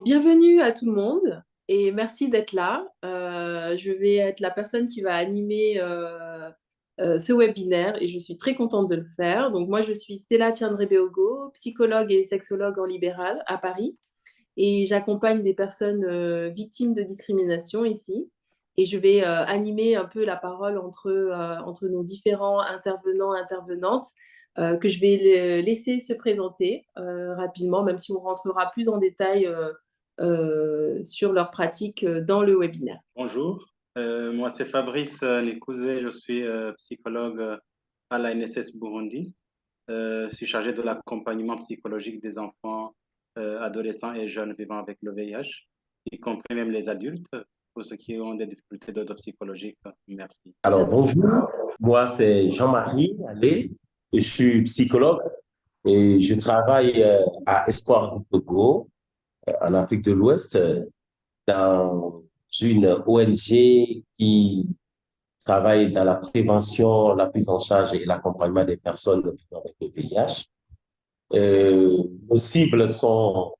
Bienvenue à tout le monde et merci d'être là. Je vais être la personne qui va animer ce webinaire et je suis très contente de le faire. Donc moi, je suis Stella Tiandré-Beogo, psychologue et sexologue en libéral à Paris et j'accompagne des personnes victimes de discrimination ici. Et je vais animer un peu la parole entre nos différents intervenants et intervenantes que je vais laisser se présenter rapidement, même si on rentrera plus en détail sur leurs pratiques dans le webinaire. Bonjour, moi c'est Fabrice Nikouzé, je suis psychologue à la NSS Burundi. Je suis chargé de l'accompagnement psychologique des enfants, adolescents et jeunes vivant avec le VIH, y compris même les adultes, pour ceux qui ont des difficultés d'ordre psychologique. Merci. Alors, bonjour, moi c'est Jean-Marie Allais, je suis psychologue et je travaille à Espoir du Togo, en Afrique de l'Ouest, dans une ONG qui travaille dans la prévention, la prise en charge et l'accompagnement des personnes vivant avec le VIH. Nos cibles sont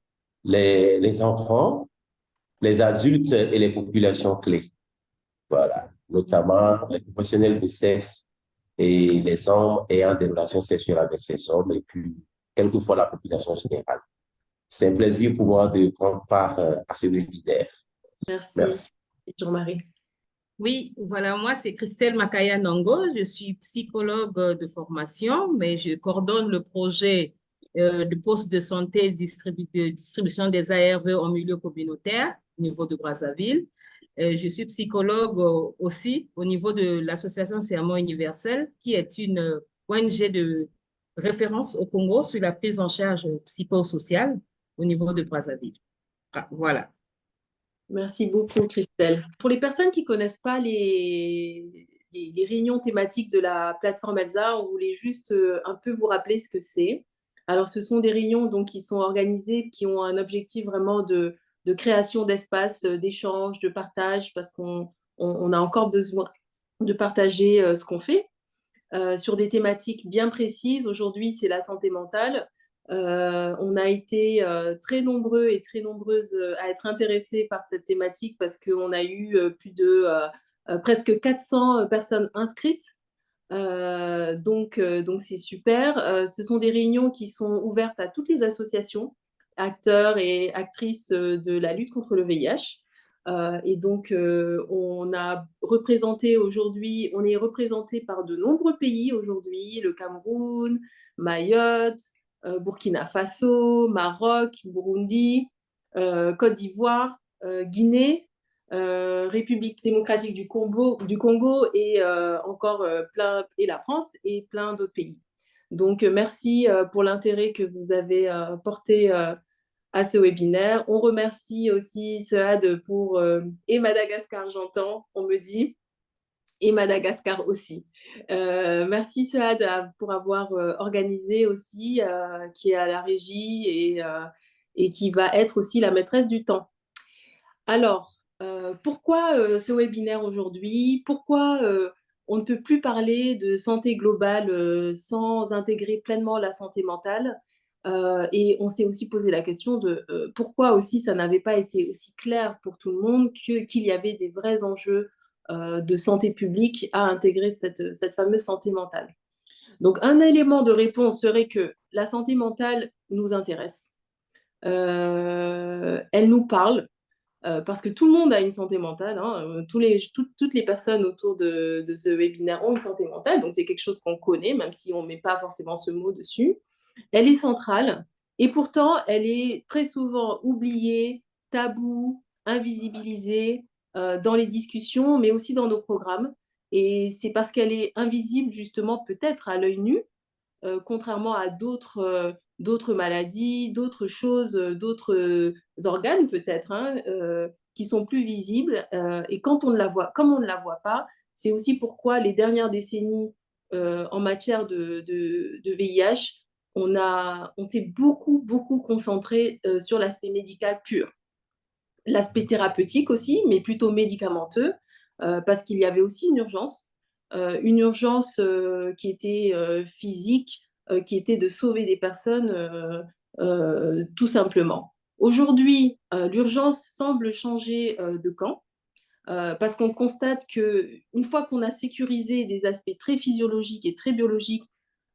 les enfants, les adultes et les populations clés. Voilà, notamment les professionnels de sexe et les hommes ayant des relations sexuelles avec les hommes et puis quelquefois la population générale. C'est un plaisir pour moi de prendre part à ce webinaire. Merci, Merci. Jean-Marie. Oui, voilà, moi c'est Christelle Makaya Nango, je suis psychologue de formation, mais je coordonne le projet de poste de santé de distribution des ARV en milieu communautaire au niveau de Brazzaville. Je suis psychologue aussi au niveau de l'association Serment Universel, qui est une ONG de référence au Congo sur la prise en charge psychosociale au niveau de Brazzaville. Ah, voilà. Merci beaucoup, Christelle. Pour les personnes qui ne connaissent pas les réunions thématiques de la plateforme ELSA, on voulait juste un peu vous rappeler ce que c'est. Alors, ce sont des réunions donc, qui sont organisées, qui ont un objectif vraiment de création d'espace, d'échange, de partage, parce qu'on a encore besoin de partager ce qu'on fait sur des thématiques bien précises. Aujourd'hui, c'est la santé mentale. On a été très nombreux et très nombreuses à être intéressés par cette thématique parce qu'on a eu plus de presque 400 personnes inscrites. Donc c'est super. Ce sont des réunions qui sont ouvertes à toutes les associations, acteurs et actrices de la lutte contre le VIH. Et donc, on a représenté aujourd'hui, on est représenté par de nombreux pays aujourd'hui, le Cameroun, Mayotte, Burkina Faso, Maroc, Burundi, Côte d'Ivoire, Guinée, République démocratique du Congo et encore et la France et plein d'autres pays. Donc, merci pour l'intérêt que vous avez porté à ce webinaire. On remercie aussi SEAD et Madagascar, j'entends, on me dit, et Madagascar aussi. Merci SEAD pour avoir organisé aussi, qui est à la régie et qui va être aussi la maîtresse du temps. Alors, pourquoi ce webinaire aujourd'hui? Pourquoi on ne peut plus parler de santé globale sans intégrer pleinement la santé mentale? Et on s'est aussi posé la question de pourquoi aussi ça n'avait pas été aussi clair pour tout le monde qu'il y avait des vrais enjeux de santé publique à intégrer cette fameuse santé mentale. Donc, un élément de réponse serait que la santé mentale nous intéresse. Elle nous parle parce que tout le monde a une santé mentale. Hein. Toutes les personnes autour de ce webinaire ont une santé mentale, donc c'est quelque chose qu'on connaît, même si on ne met pas forcément ce mot dessus. Elle est centrale et pourtant, elle est très souvent oubliée, taboue, invisibilisée dans les discussions, mais aussi dans nos programmes. Et c'est parce qu'elle est invisible, justement, peut-être à l'œil nu, contrairement à d'autres maladies, d'autres choses, d'autres organes peut-être, hein, qui sont plus visibles. Et quand on ne la voit, comme on ne la voit pas, c'est aussi pourquoi les dernières décennies en matière de VIH, on s'est beaucoup, beaucoup concentré sur l'aspect médical pur. L'aspect thérapeutique aussi, mais plutôt médicamenteux, parce qu'il y avait aussi une urgence qui était physique, qui était de sauver des personnes tout simplement. Aujourd'hui, l'urgence semble changer de camp. Parce qu'on constate qu'une fois qu'on a sécurisé des aspects très physiologiques et très biologiques,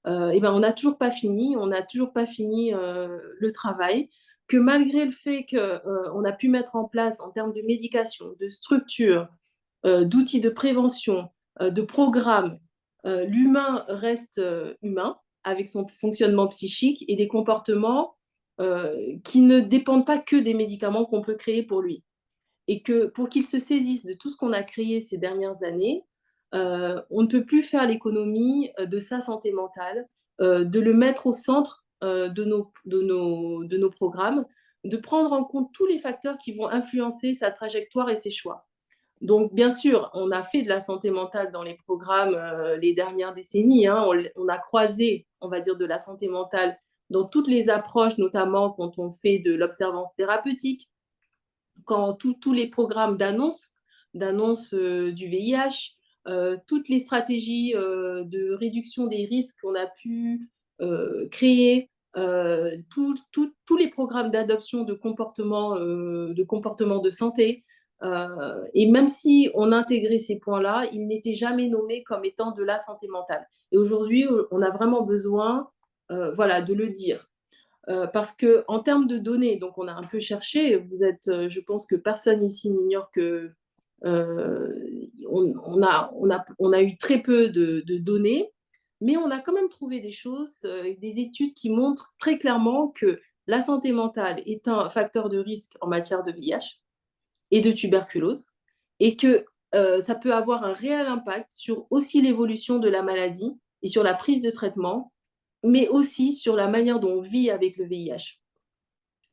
eh ben, on n'a toujours pas fini, le travail, que malgré le fait qu'on a pu mettre en place en termes de médication, de structure, d'outils de prévention, de programmes, l'humain reste humain avec son fonctionnement psychique et des comportements qui ne dépendent pas que des médicaments qu'on peut créer pour lui. Et que pour qu'il se saisisse de tout ce qu'on a créé ces dernières années, on ne peut plus faire l'économie de sa santé mentale, de le mettre au centre de nos programmes, de prendre en compte tous les facteurs qui vont influencer sa trajectoire et ses choix. Donc, bien sûr, on a fait de la santé mentale dans les programmes les dernières décennies. Hein. On a croisé, on va dire, de la santé mentale dans toutes les approches, notamment quand on fait de l'observance thérapeutique, quand tous les programmes d'annonce du VIH, toutes les stratégies de réduction des risques qu'on a pu créer, tous les programmes d'adoption de comportements de santé. Et même si on intégrait ces points-là, ils n'étaient jamais nommés comme étant de la santé mentale. Et aujourd'hui, on a vraiment besoin voilà, de le dire. Parce qu'en termes de données, donc on a un peu cherché, je pense que personne ici n'ignore que on a eu très peu de données, mais on a quand même trouvé des choses, des études qui montrent très clairement que la santé mentale est un facteur de risque en matière de VIH et de tuberculose, et que ça peut avoir un réel impact sur aussi l'évolution de la maladie et sur la prise de traitement, mais aussi sur la manière dont on vit avec le VIH.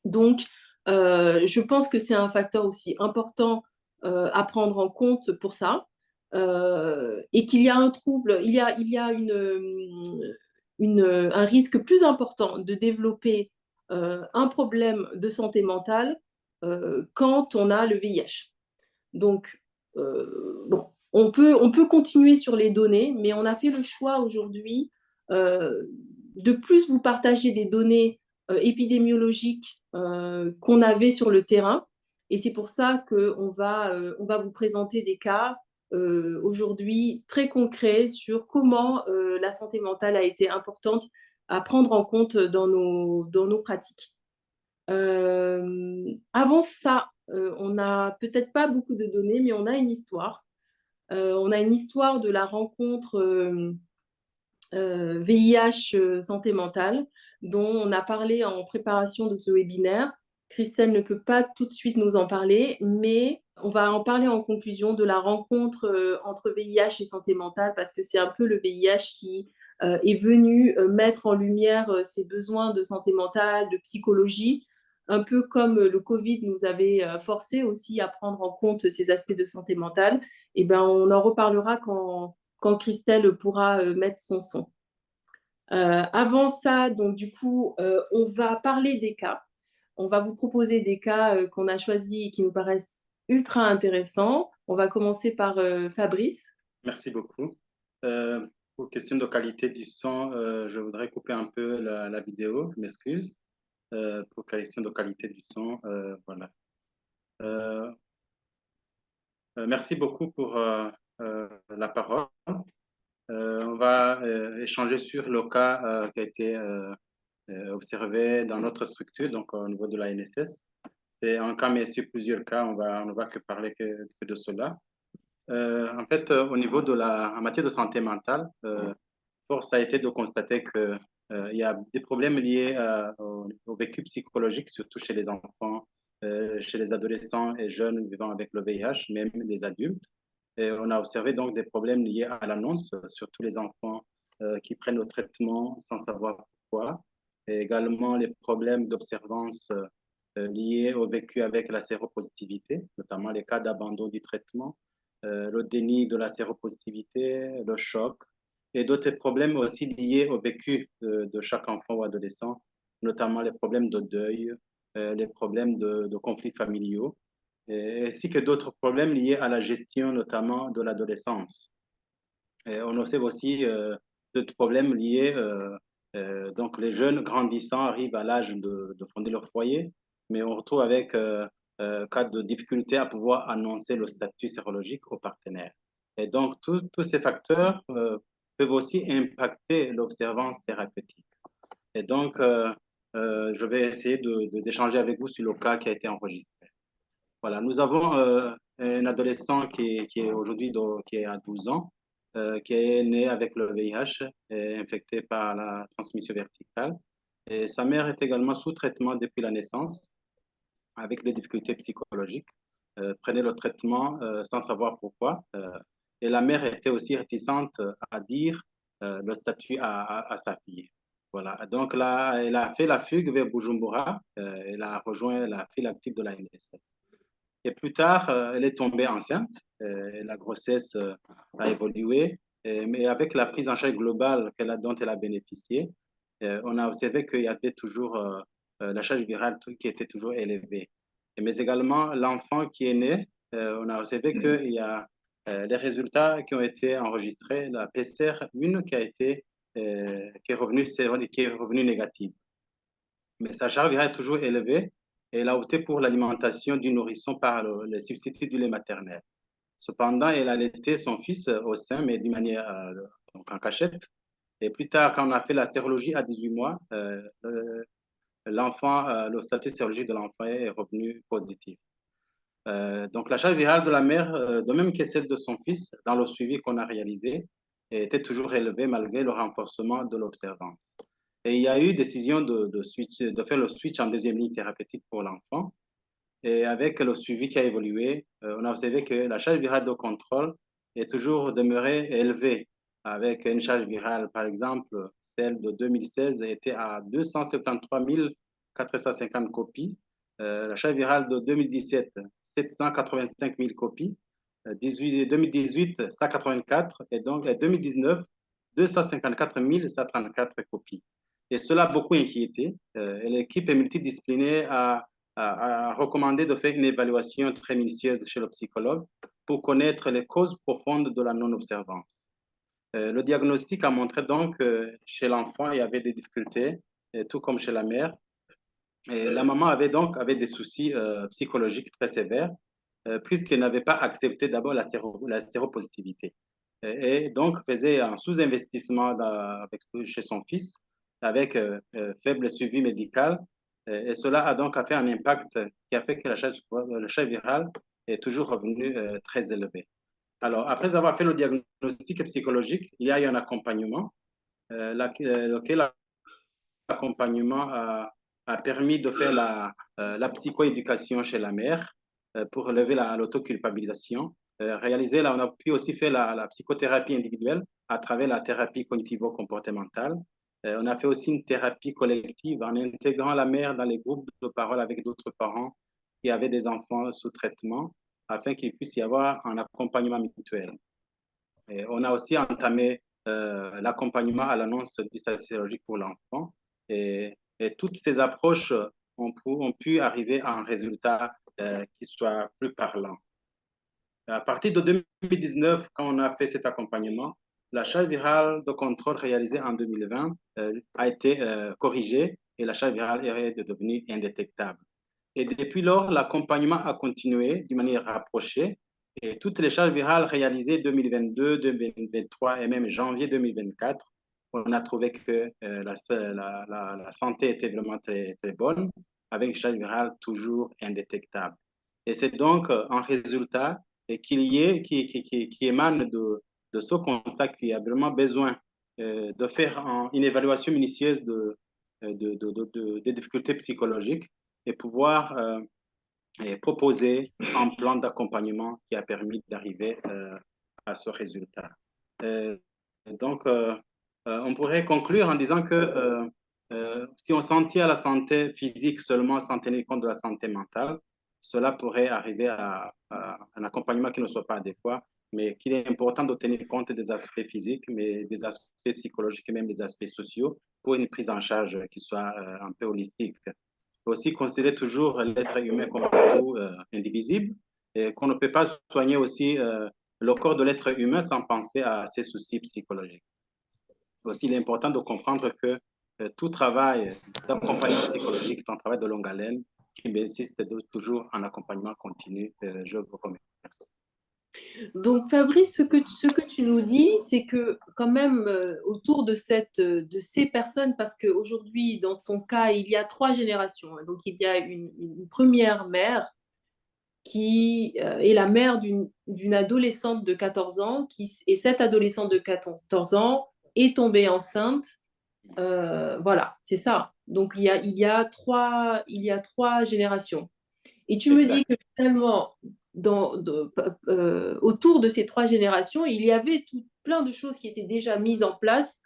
Donc, je pense que c'est un facteur aussi important à prendre en compte pour ça, et qu'il y a un trouble, il y a un risque plus important de développer un problème de santé mentale quand on a le VIH. Donc, bon, on peut continuer sur les données, mais on a fait le choix aujourd'hui de plus vous partager des données épidémiologiques qu'on avait sur le terrain. Et c'est pour ça on va vous présenter des cas aujourd'hui très concrets sur comment la santé mentale a été importante à prendre en compte dans nos pratiques. Avant ça, on n'a peut-être pas beaucoup de données, mais on a une histoire. On a une histoire de la rencontre VIH santé mentale, dont on a parlé en préparation de ce webinaire. Christelle ne peut pas tout de suite nous en parler, mais on va en parler en conclusion de la rencontre entre VIH et santé mentale, parce que c'est un peu le VIH qui est venu mettre en lumière ces besoins de santé mentale, de psychologie, un peu comme le Covid nous avait forcé aussi à prendre en compte ces aspects de santé mentale. Et ben, on en reparlera quand Christelle pourra mettre son son. Avant ça, donc du coup, on va parler des cas. On va vous proposer des cas qu'on a choisis et qui nous paraissent ultra intéressants. On va commencer par Fabrice. Merci beaucoup. Pour question de qualité du son, je voudrais couper un peu la vidéo, je m'excuse. Pour question de qualité du son, voilà. Merci beaucoup pour la parole. On va échanger sur le cas qui a été observé dans notre structure, donc au niveau de la NSS. C'est un cas, mais sur plusieurs cas, on va que parler que de cela. En fait, au niveau en matière de santé mentale, force a été de constater que il y a des problèmes liés au vécu psychologique, surtout chez les enfants, chez les adolescents et jeunes vivant avec le VIH, même les adultes. Et on a observé donc des problèmes liés à l'annonce, surtout les enfants qui prennent le traitement sans savoir pourquoi. Et également les problèmes d'observance liés au vécu avec la séropositivité, notamment les cas d'abandon du traitement, le déni de la séropositivité, le choc, et d'autres problèmes aussi liés au vécu de chaque enfant ou adolescent, notamment les problèmes de deuil, les problèmes de conflits familiaux, ainsi que d'autres problèmes liés à la gestion notamment de l'adolescence. On observe aussi d'autres problèmes liés, donc les jeunes grandissant arrivent à l'âge de fonder leur foyer, mais on retrouve avec cas de difficulté à pouvoir annoncer le statut sérologique aux partenaires. Et donc, tous ces facteurs peuvent aussi impacter l'observance thérapeutique. Et donc, je vais essayer d'échanger avec vous sur le cas qui a été enregistré. Voilà, nous avons un adolescent qui est aujourd'hui qui a 12 ans, qui est né avec le VIH, infecté par la transmission verticale. Et sa mère est également sous traitement depuis la naissance, avec des difficultés psychologiques. Prenait le traitement sans savoir pourquoi. Et la mère était aussi réticente à dire le statut à sa fille. Voilà. Donc là, elle a fait la fugue vers Bujumbura. Elle a rejoint la file active de la NSS. Et plus tard, elle est tombée enceinte. La grossesse a évolué. Mais avec la prise en charge globale dont elle a bénéficié, on a observé qu'il y avait toujours la charge virale qui était toujours élevée. Mais également, l'enfant qui est né, on a observé qu'il y a les résultats qui ont été enregistrés, la PCR1 qui est revenue négative. Mais sa charge virale est toujours élevée et elle a opté pour l'alimentation du nourrisson par le substitut du lait maternel. Cependant, elle a allaité son fils au sein, mais d'une manière donc en cachette. Et plus tard, quand on a fait la sérologie à 18 mois, le statut sérologique de l'enfant est revenu positif. Donc, la charge virale de la mère, de même que celle de son fils, dans le suivi qu'on a réalisé, était toujours élevée malgré le renforcement de l'observance. Et il y a eu décision de faire le switch en deuxième ligne thérapeutique pour l'enfant. Et avec le suivi qui a évolué, on a observé que la charge virale de contrôle est toujours demeurée élevée, avec une charge virale, par exemple, celle de 2016 était à 273 450 copies. La charge virale de 2017, 785 000 copies. 2018, 184. Et donc, 2019, 254 134 copies. Et cela a beaucoup inquiété. L'équipe multidisciplinaire a recommandé de faire une évaluation très minutieuse chez le psychologue pour connaître les causes profondes de la non-observance. Le diagnostic a montré donc que chez l'enfant, il y avait des difficultés, tout comme chez la mère. Et la maman avait des soucis psychologiques très sévères, puisqu'elle n'avait pas accepté d'abord la séropositivité. Et donc faisait un sous-investissement chez son fils, avec faible suivi médical. Et cela a donc fait un impact qui a fait que la charge virale est toujours revenue très élevée. Alors, après avoir fait le diagnostic psychologique, il y a eu un accompagnement, lequel accompagnement a permis de faire la psychoéducation chez la mère pour lever l'autoculpabilisation. Réaliser, là, on a pu aussi faire la psychothérapie individuelle à travers la thérapie cognitivo-comportementale. On a fait aussi une thérapie collective en intégrant la mère dans les groupes de parole avec d'autres parents qui avaient des enfants sous traitement afin qu'il puisse y avoir un accompagnement mutuel. Et on a aussi entamé l'accompagnement à l'annonce du statut sérologique pour l'enfant. Et toutes ces approches ont pu arriver à un résultat qui soit plus parlant. À partir de 2019, quand on a fait cet accompagnement, la charge virale de contrôle réalisée en 2020 a été corrigée et la charge virale est devenue indétectable. Et depuis lors, l'accompagnement a continué d'une manière rapprochée et toutes les charges virales réalisées 2022, 2023 et même janvier 2024, on a trouvé que la santé était vraiment très, très bonne, avec une charge virale toujours indétectable. Et c'est donc un résultat qui émane de ce constat qu'il y a vraiment besoin de faire une évaluation minutieuse des difficultés psychologiques et pouvoir proposer un plan d'accompagnement qui a permis d'arriver à ce résultat. Donc, on pourrait conclure en disant que si on s'en tient à la santé physique seulement sans tenir compte de la santé mentale, cela pourrait arriver à un accompagnement qui ne soit pas adéquat, mais qu'il est important de tenir compte des aspects physiques, mais des aspects psychologiques et même des aspects sociaux pour une prise en charge qui soit un peu holistique. Il faut aussi considérer toujours l'être humain comme un tout indivisible et qu'on ne peut pas soigner aussi le corps de l'être humain sans penser à ses soucis psychologiques. Aussi, il est important de comprendre que tout travail d'accompagnement psychologique est un travail de longue haleine qui bénéficient toujours en accompagnement continu. Je vous remercie. Donc, Fabrice, ce que tu nous dis, c'est que quand même, autour de ces personnes, parce qu'aujourd'hui, dans ton cas, il y a 3 générations. Donc, il y a une première mère qui est la mère d'une adolescente de 14 ans, et cette adolescente de 14 ans est tombée enceinte. Voilà, c'est ça. Donc, il y a trois générations. Et tu me dis Exact. que finalement, autour de ces 3 générations, il y avait plein de choses qui étaient déjà mises en place,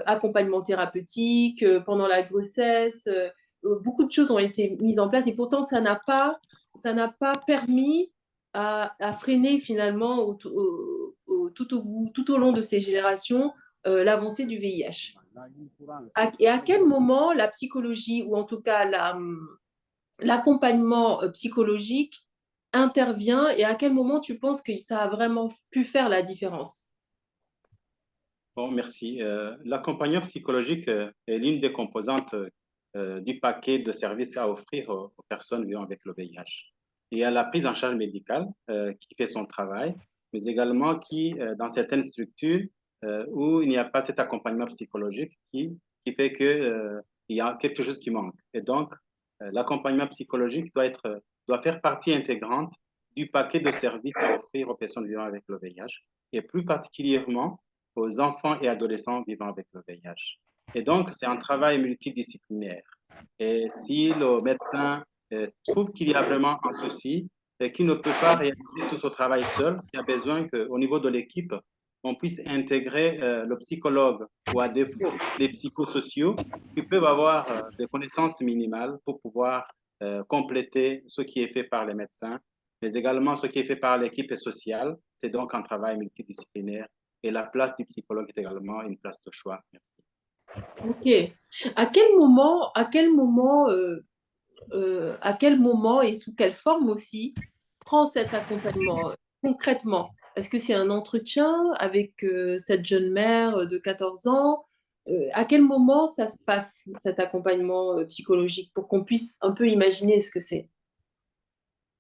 accompagnement thérapeutique, pendant la grossesse, beaucoup de choses ont été mises en place et pourtant ça n'a pas permis à freiner finalement tout au long de ces générations l'avancée du VIH. Et à quel moment la psychologie, ou en tout cas l'accompagnement psychologique intervient, et à quel moment tu penses que ça a vraiment pu faire la différence? Bon, merci. L'accompagnement psychologique est l'une des composantes du paquet de services à offrir aux personnes vivant avec le VIH. Il y a la prise en charge médicale qui fait son travail, mais également qui, dans certaines structures où il n'y a pas cet accompagnement psychologique qui fait que, il y a quelque chose qui manque. Et donc, l'accompagnement psychologique doit faire partie intégrante du paquet de services à offrir aux personnes vivant avec le VIH, et plus particulièrement aux enfants et adolescents vivant avec le VIH. Et donc, c'est un travail multidisciplinaire. Et si le médecin trouve qu'il y a vraiment un souci et qu'il ne peut pas réaliser tout ce travail seul, il y a besoin qu'au niveau de l'équipe, on puisse intégrer le psychologue ou à défaut les psychosociaux qui peuvent avoir des connaissances minimales pour pouvoir compléter ce qui est fait par les médecins, mais également ce qui est fait par l'équipe sociale. C'est donc un travail multidisciplinaire et la place du psychologue est également une place de choix. Merci. Ok. À quel moment et sous quelle forme aussi prend cet accompagnement concrètement? Est-ce que c'est un entretien avec cette jeune mère de 14 ans? À quel moment ça se passe, cet accompagnement psychologique, pour qu'on puisse un peu imaginer ce que c'est?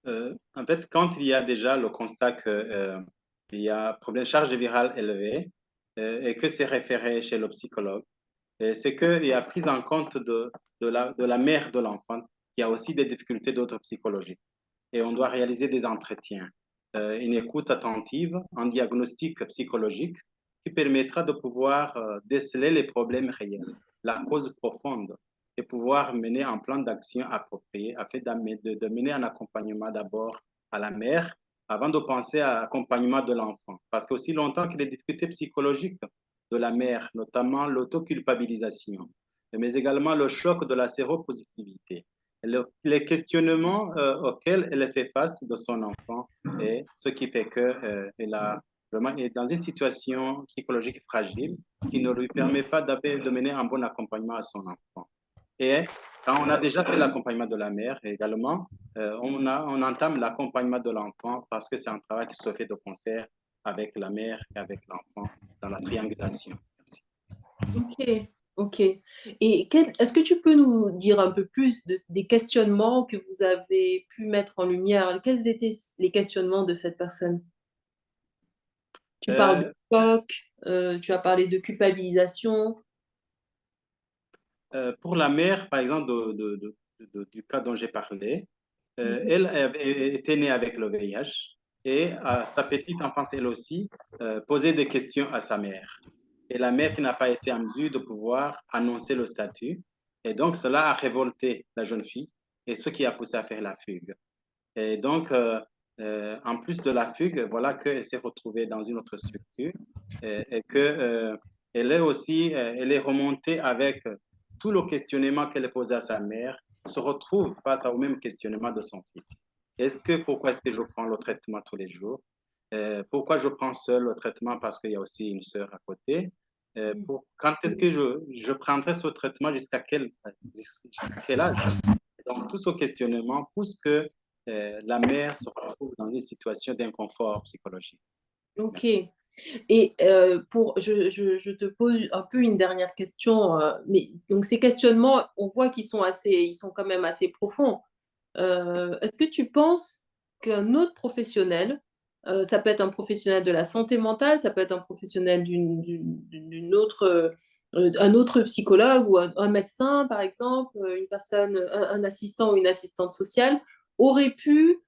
En fait, quand il y a déjà le constat qu'il y a un problème de charge virale élevée et que c'est référé chez le psychologue, c'est qu'il y a prise en compte de la mère de l'enfant qui a aussi des difficultés d'ordre psychologique. Et on doit réaliser des entretiens, une écoute attentive, un diagnostic psychologique qui permettra de pouvoir déceler les problèmes réels, la cause profonde, et pouvoir mener un plan d'action approprié afin de mener un accompagnement d'abord à la mère avant de penser à l'accompagnement de l'enfant. Parce qu'aussi longtemps que les difficultés psychologiques de la mère, notamment l'autoculpabilisation, mais également le choc de la séropositivité, les questionnements auxquels elle fait face de son enfant, et ce qui fait qu'elle vraiment est dans une situation psychologique fragile qui ne lui permet pas de mener un bon accompagnement à son enfant. Et quand on a déjà fait l'accompagnement de la mère également, on entame l'accompagnement de l'enfant parce que c'est un travail qui se fait de concert avec la mère et avec l'enfant dans la triangulation. Ok, ok. Et est-ce que tu peux nous dire un peu plus des questionnements que vous avez pu mettre en lumière? Quels étaient les questionnements de cette personne? Tu parles de Euh, choc, tu as parlé de culpabilisation. pour la mère, par exemple, du cas dont j'ai parlé, Mhm. elle était née avec le VIH et à sa petite enfance, elle aussi, posait des questions à sa mère. Et la mère qui n'a pas été en mesure de pouvoir annoncer le statut. Et donc, cela a révolté la jeune fille et ce qui a poussé à faire la fugue. Et donc, en plus de la fugue, voilà qu'elle s'est retrouvée dans une autre structure et que, elle est aussi, elle est remontée avec tout le questionnement qu'elle posait à sa mère, se retrouve face au même questionnement de son fils. Pourquoi est-ce que je prends le traitement tous les jours? Pourquoi je prends seul le traitement? Parce qu'il y a aussi une sœur à côté. Quand est-ce que je prendrai ce traitement jusqu'à quel âge? Donc, tout ce questionnement pousse que la mère se retrouve dans une situation d'inconfort psychologique. Ok. Merci. Et je te pose un peu une dernière question. Mais donc ces questionnements, on voit ils sont quand même assez profonds. Est-ce que tu penses qu'un autre professionnel, ça peut être un professionnel de la santé mentale, ça peut être un professionnel d'une autre, un autre psychologue ou un médecin, par exemple, une personne, un assistant ou une assistante sociale, aurait pu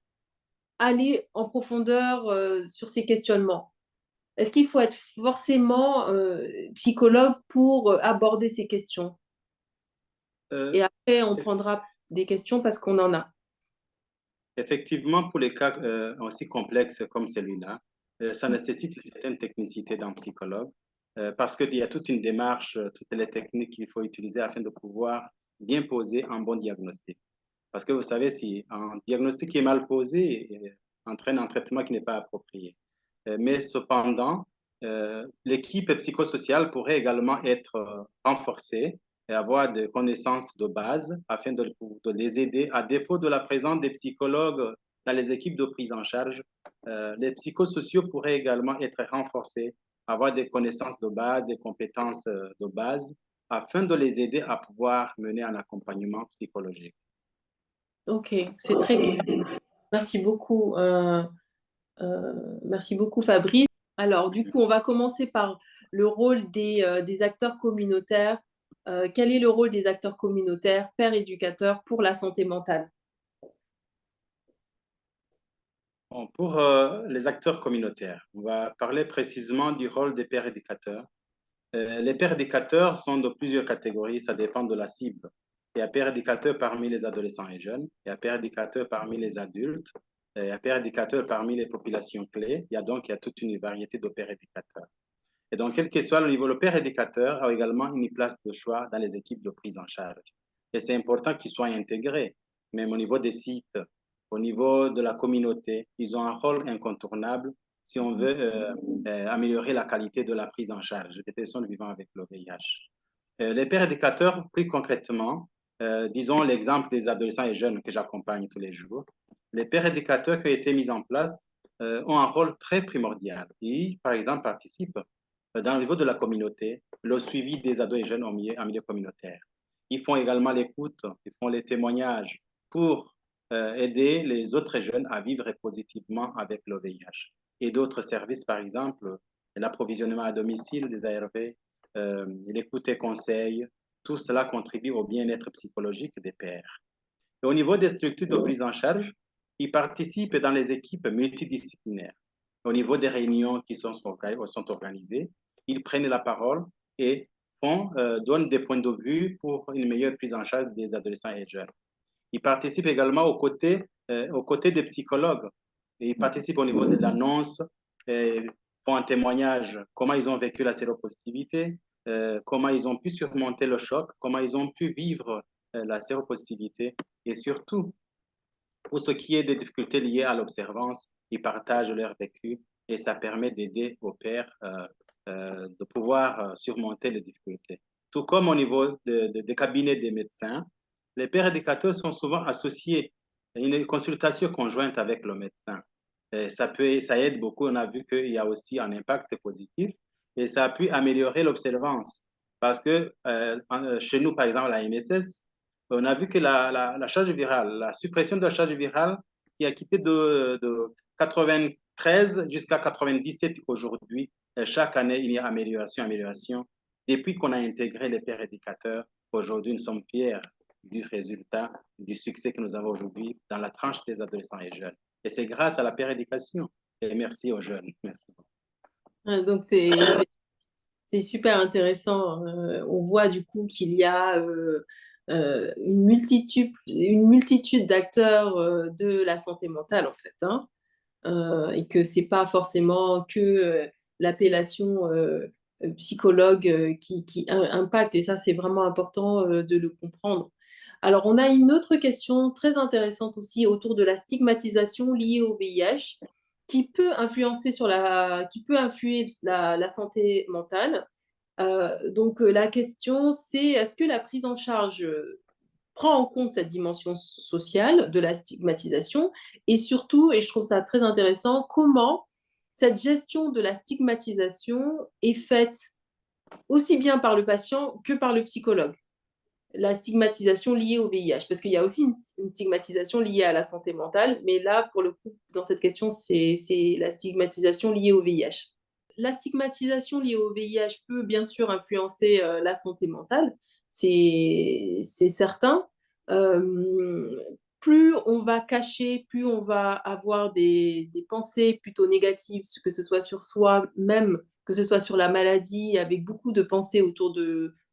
aller en profondeur sur ces questionnements? Est-ce qu'il faut être forcément psychologue pour aborder ces questions? Euh, Et après, on prendra des questions parce qu'on en a. Effectivement, pour les cas aussi complexes comme celui-là, ça nécessite une certaine technicité d'un psychologue parce qu'il y a toute une démarche, toutes les techniques qu'il faut utiliser afin de pouvoir bien poser un bon diagnostic. Parce que vous savez, si un diagnostic est mal posé, entraîne un traitement qui n'est pas approprié. Mais cependant, l'équipe psychosociale pourrait également être renforcée et avoir des connaissances de base afin de les aider. À défaut de la présence des psychologues dans les équipes de prise en charge, les psychosociaux pourraient également être renforcés, avoir des connaissances de base, des compétences de base, afin de les aider à pouvoir mener un accompagnement psychologique. Ok, c'est très clair. Merci beaucoup. Merci beaucoup, Fabrice. Alors, du coup, on va commencer par le rôle des acteurs communautaires. Quel est le rôle des acteurs communautaires, pères éducateurs, pour la santé mentale? Bon, pour les acteurs communautaires, on va parler précisément du rôle des pères éducateurs. Les pères éducateurs sont de plusieurs catégories, ça dépend de la cible. Il y a pères éducateurs parmi les adolescents et jeunes, il y a pères éducateurs parmi les adultes, il y a pères éducateurs parmi les populations clés, il y a toute une variété de pères éducateurs. Et donc, quel que soit le niveau, le père éducateur a également une place de choix dans les équipes de prise en charge. Et c'est important qu'ils soient intégrés, même au niveau des sites, au niveau de la communauté. Ils ont un rôle incontournable si on veut améliorer la qualité de la prise en charge des personnes vivant avec le VIH. Les pères éducateurs, plus concrètement, disons l'exemple des adolescents et jeunes que j'accompagne tous les jours. Les pères éducateurs qui ont été mis en place ont un rôle très primordial. Ils, par exemple, participent dans le niveau de la communauté, le suivi des ados et jeunes en milieu communautaire. Ils font également l'écoute, ils font les témoignages pour aider les autres jeunes à vivre positivement avec le VIH. Et d'autres services, par exemple, l'approvisionnement à domicile des ARV, l'écoute et conseil, tout cela contribue au bien-être psychologique des pères. Et au niveau des structures de prise en charge, ils participent dans les équipes multidisciplinaires. Au niveau des réunions qui sont organisées, ils prennent la parole et donnent des points de vue pour une meilleure prise en charge des adolescents et jeunes. Ils participent également aux côtés des psychologues. Ils participent au niveau de l'annonce, font un témoignage, comment ils ont vécu la séropositivité, comment ils ont pu surmonter le choc, comment ils ont pu vivre la séropositivité et surtout, pour ce qui est des difficultés liées à l'observance, ils partagent leur vécu et ça permet d'aider aux pères de pouvoir surmonter les difficultés. Tout comme au niveau des cabinets des médecins, les pères éducateurs sont souvent associés à une consultation conjointe avec le médecin. Et ça aide beaucoup. On a vu qu'il y a aussi un impact positif et ça a pu améliorer l'observance. Parce que chez nous, par exemple, à la MSS, on a vu que la charge virale, la suppression de la charge virale qui a quitté de 93 jusqu'à 97 aujourd'hui, chaque année, il y a amélioration. Depuis qu'on a intégré les pères éducateurs, aujourd'hui, nous sommes fiers du résultat, du succès que nous avons aujourd'hui dans la tranche des adolescents et jeunes. Et c'est grâce à la père éducation. Et merci aux jeunes. Merci. Donc, c'est super intéressant. On voit du coup qu'il y a une multitude d'acteurs de la santé mentale, en fait, hein. Et que c'est pas forcément que l'appellation psychologue qui impacte. Et ça, c'est vraiment important de le comprendre. Alors, on a une autre question très intéressante aussi autour de la stigmatisation liée au VIH qui peut influencer la santé mentale. Donc, la question, c'est est-ce que la prise en charge prend en compte cette dimension sociale de la stigmatisation et surtout, et je trouve ça très intéressant, comment cette gestion de la stigmatisation est faite aussi bien par le patient que par le psychologue. La stigmatisation liée au VIH, parce qu'il y a aussi une stigmatisation liée à la santé mentale, mais là, pour le coup, dans cette question, c'est la stigmatisation liée au VIH. La stigmatisation liée au VIH peut bien sûr influencer la santé mentale, c'est certain. Plus on va cacher, plus on va avoir des pensées plutôt négatives, que ce soit sur soi-même, que ce soit sur la maladie, avec beaucoup de pensées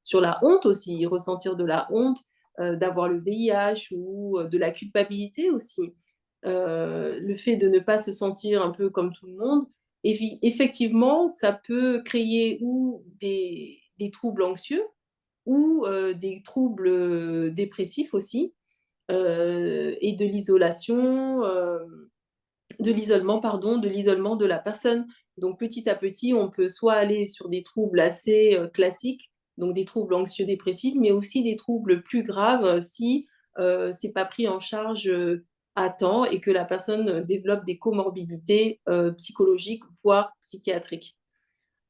sur la honte aussi, ressentir de la honte, d'avoir le VIH ou de la culpabilité aussi. Le fait de ne pas se sentir un peu comme tout le monde, effectivement, ça peut créer ou des troubles anxieux ou des troubles dépressifs aussi, et de l'isolement de la personne. Donc petit à petit, on peut soit aller sur des troubles assez classiques, donc des troubles anxieux-dépressifs, mais aussi des troubles plus graves si c'est pas pris en charge à temps et que la personne développe des comorbidités psychologiques, voire psychiatriques.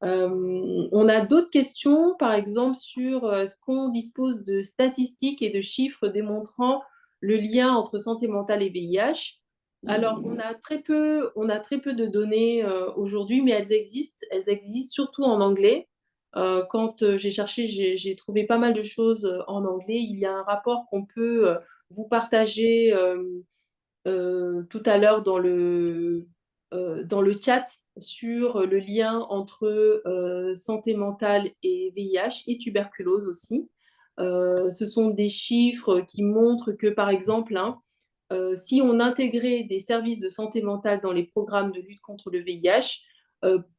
On a d'autres questions, par exemple, sur est-ce qu'on dispose de statistiques et de chiffres démontrant le lien entre santé mentale et VIH. Alors, on a très peu de données aujourd'hui, mais elles existent surtout en anglais. Quand j'ai cherché, j'ai trouvé pas mal de choses en anglais. Il y a un rapport qu'on peut vous partager tout à l'heure dans le chat sur le lien entre santé mentale et VIH et tuberculose aussi. Ce sont des chiffres qui montrent que, par exemple, si on intégrait des services de santé mentale dans les programmes de lutte contre le VIH,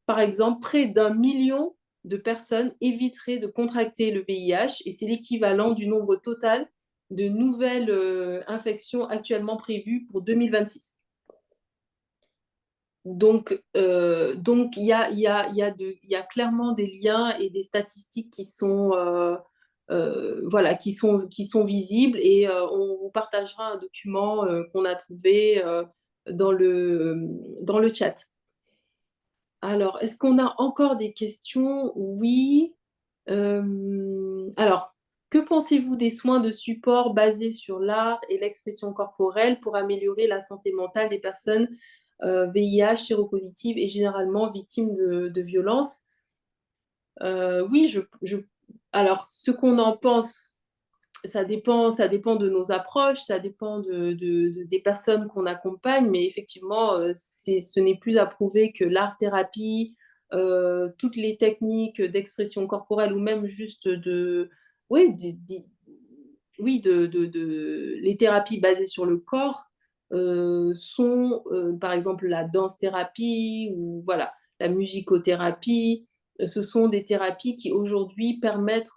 par exemple, près d'1 million de personnes éviteraient de contracter le VIH et c'est l'équivalent du nombre total de nouvelles infections actuellement prévues pour 2026. Donc, il y a clairement des liens et des statistiques qui sont, voilà, qui sont visibles et on vous partagera un document qu'on a trouvé dans le chat. Alors, est-ce qu'on a encore des questions? Oui. Alors, que pensez-vous des soins de support basés sur l'art et l'expression corporelle pour améliorer la santé mentale des personnes VIH, séropositives et généralement victimes de violences? Oui, alors ce qu'on en pense, ça dépend de nos approches, ça dépend des personnes qu'on accompagne, mais effectivement, ce n'est plus à prouver que l'art-thérapie, toutes les techniques d'expression corporelle ou même juste oui, les thérapies basées sur le corps sont, par exemple, la danse-thérapie ou voilà, la musicothérapie. Ce sont des thérapies qui aujourd'hui permettent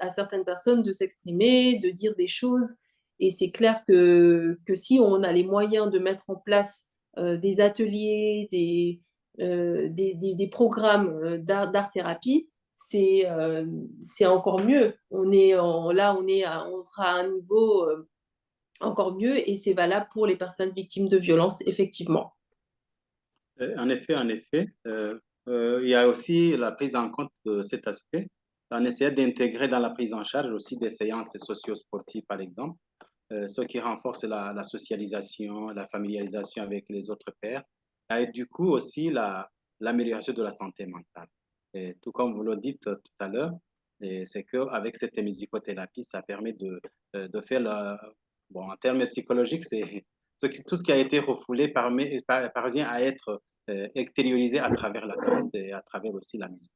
à certaines personnes de s'exprimer, de dire des choses. Et c'est clair que si on a les moyens de mettre en place des ateliers, des programmes d'art-thérapie, c'est encore mieux. On sera à un niveau encore mieux et c'est valable pour les personnes victimes de violences, effectivement. En effet, il y a aussi la prise en compte de cet aspect. On essaie d'intégrer dans la prise en charge aussi des séances socio-sportives, par exemple, ce qui renforce la socialisation, la familiarisation avec les autres pairs, et du coup aussi l'amélioration de la santé mentale. Et tout comme vous le dites tout à l'heure, c'est qu'avec cette musicothérapie, ça permet de faire, bon, en termes psychologiques, tout ce qui a été refoulé parvient à être extériorisé à travers la danse et à travers aussi la musique.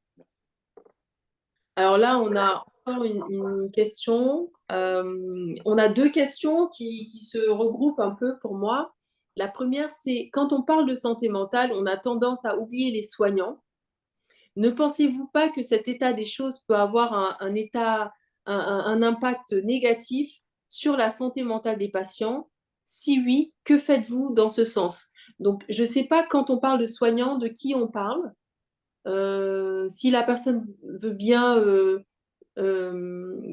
Alors là, on a encore une question. On a deux questions qui se regroupent un peu pour moi. La première, c'est quand on parle de santé mentale, on a tendance à oublier les soignants. Ne pensez-vous pas que cet état des choses peut avoir un impact négatif sur la santé mentale des patients? Si oui, que faites-vous dans ce sens? Donc, je ne sais pas quand on parle de soignants, de qui on parle. Si la personne veut bien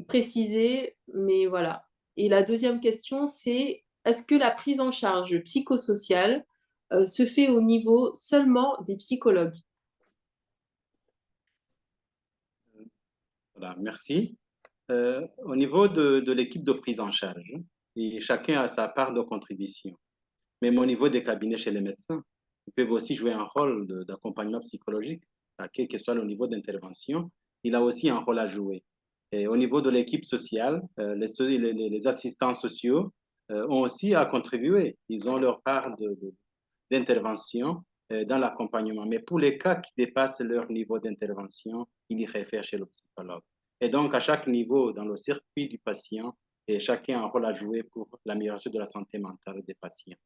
préciser, mais voilà. Et la deuxième question, c'est est-ce que la prise en charge psychosociale se fait au niveau seulement des psychologues? Voilà, merci. Au niveau de l'équipe de prise en charge, et chacun a sa part de contribution. Même au niveau des cabinets chez les médecins, ils peuvent aussi jouer un rôle d'accompagnement psychologique, quel que soit le niveau d'intervention. Il a aussi un rôle à jouer. Et au niveau de l'équipe sociale, les assistants sociaux ont aussi à contribuer. Ils ont leur part d'intervention dans l'accompagnement. Mais pour les cas qui dépassent leur niveau d'intervention, ils y réfèrent chez le psychologue. Et donc, à chaque niveau dans le circuit du patient, et chacun a un rôle à jouer pour l'amélioration de la santé mentale des patients.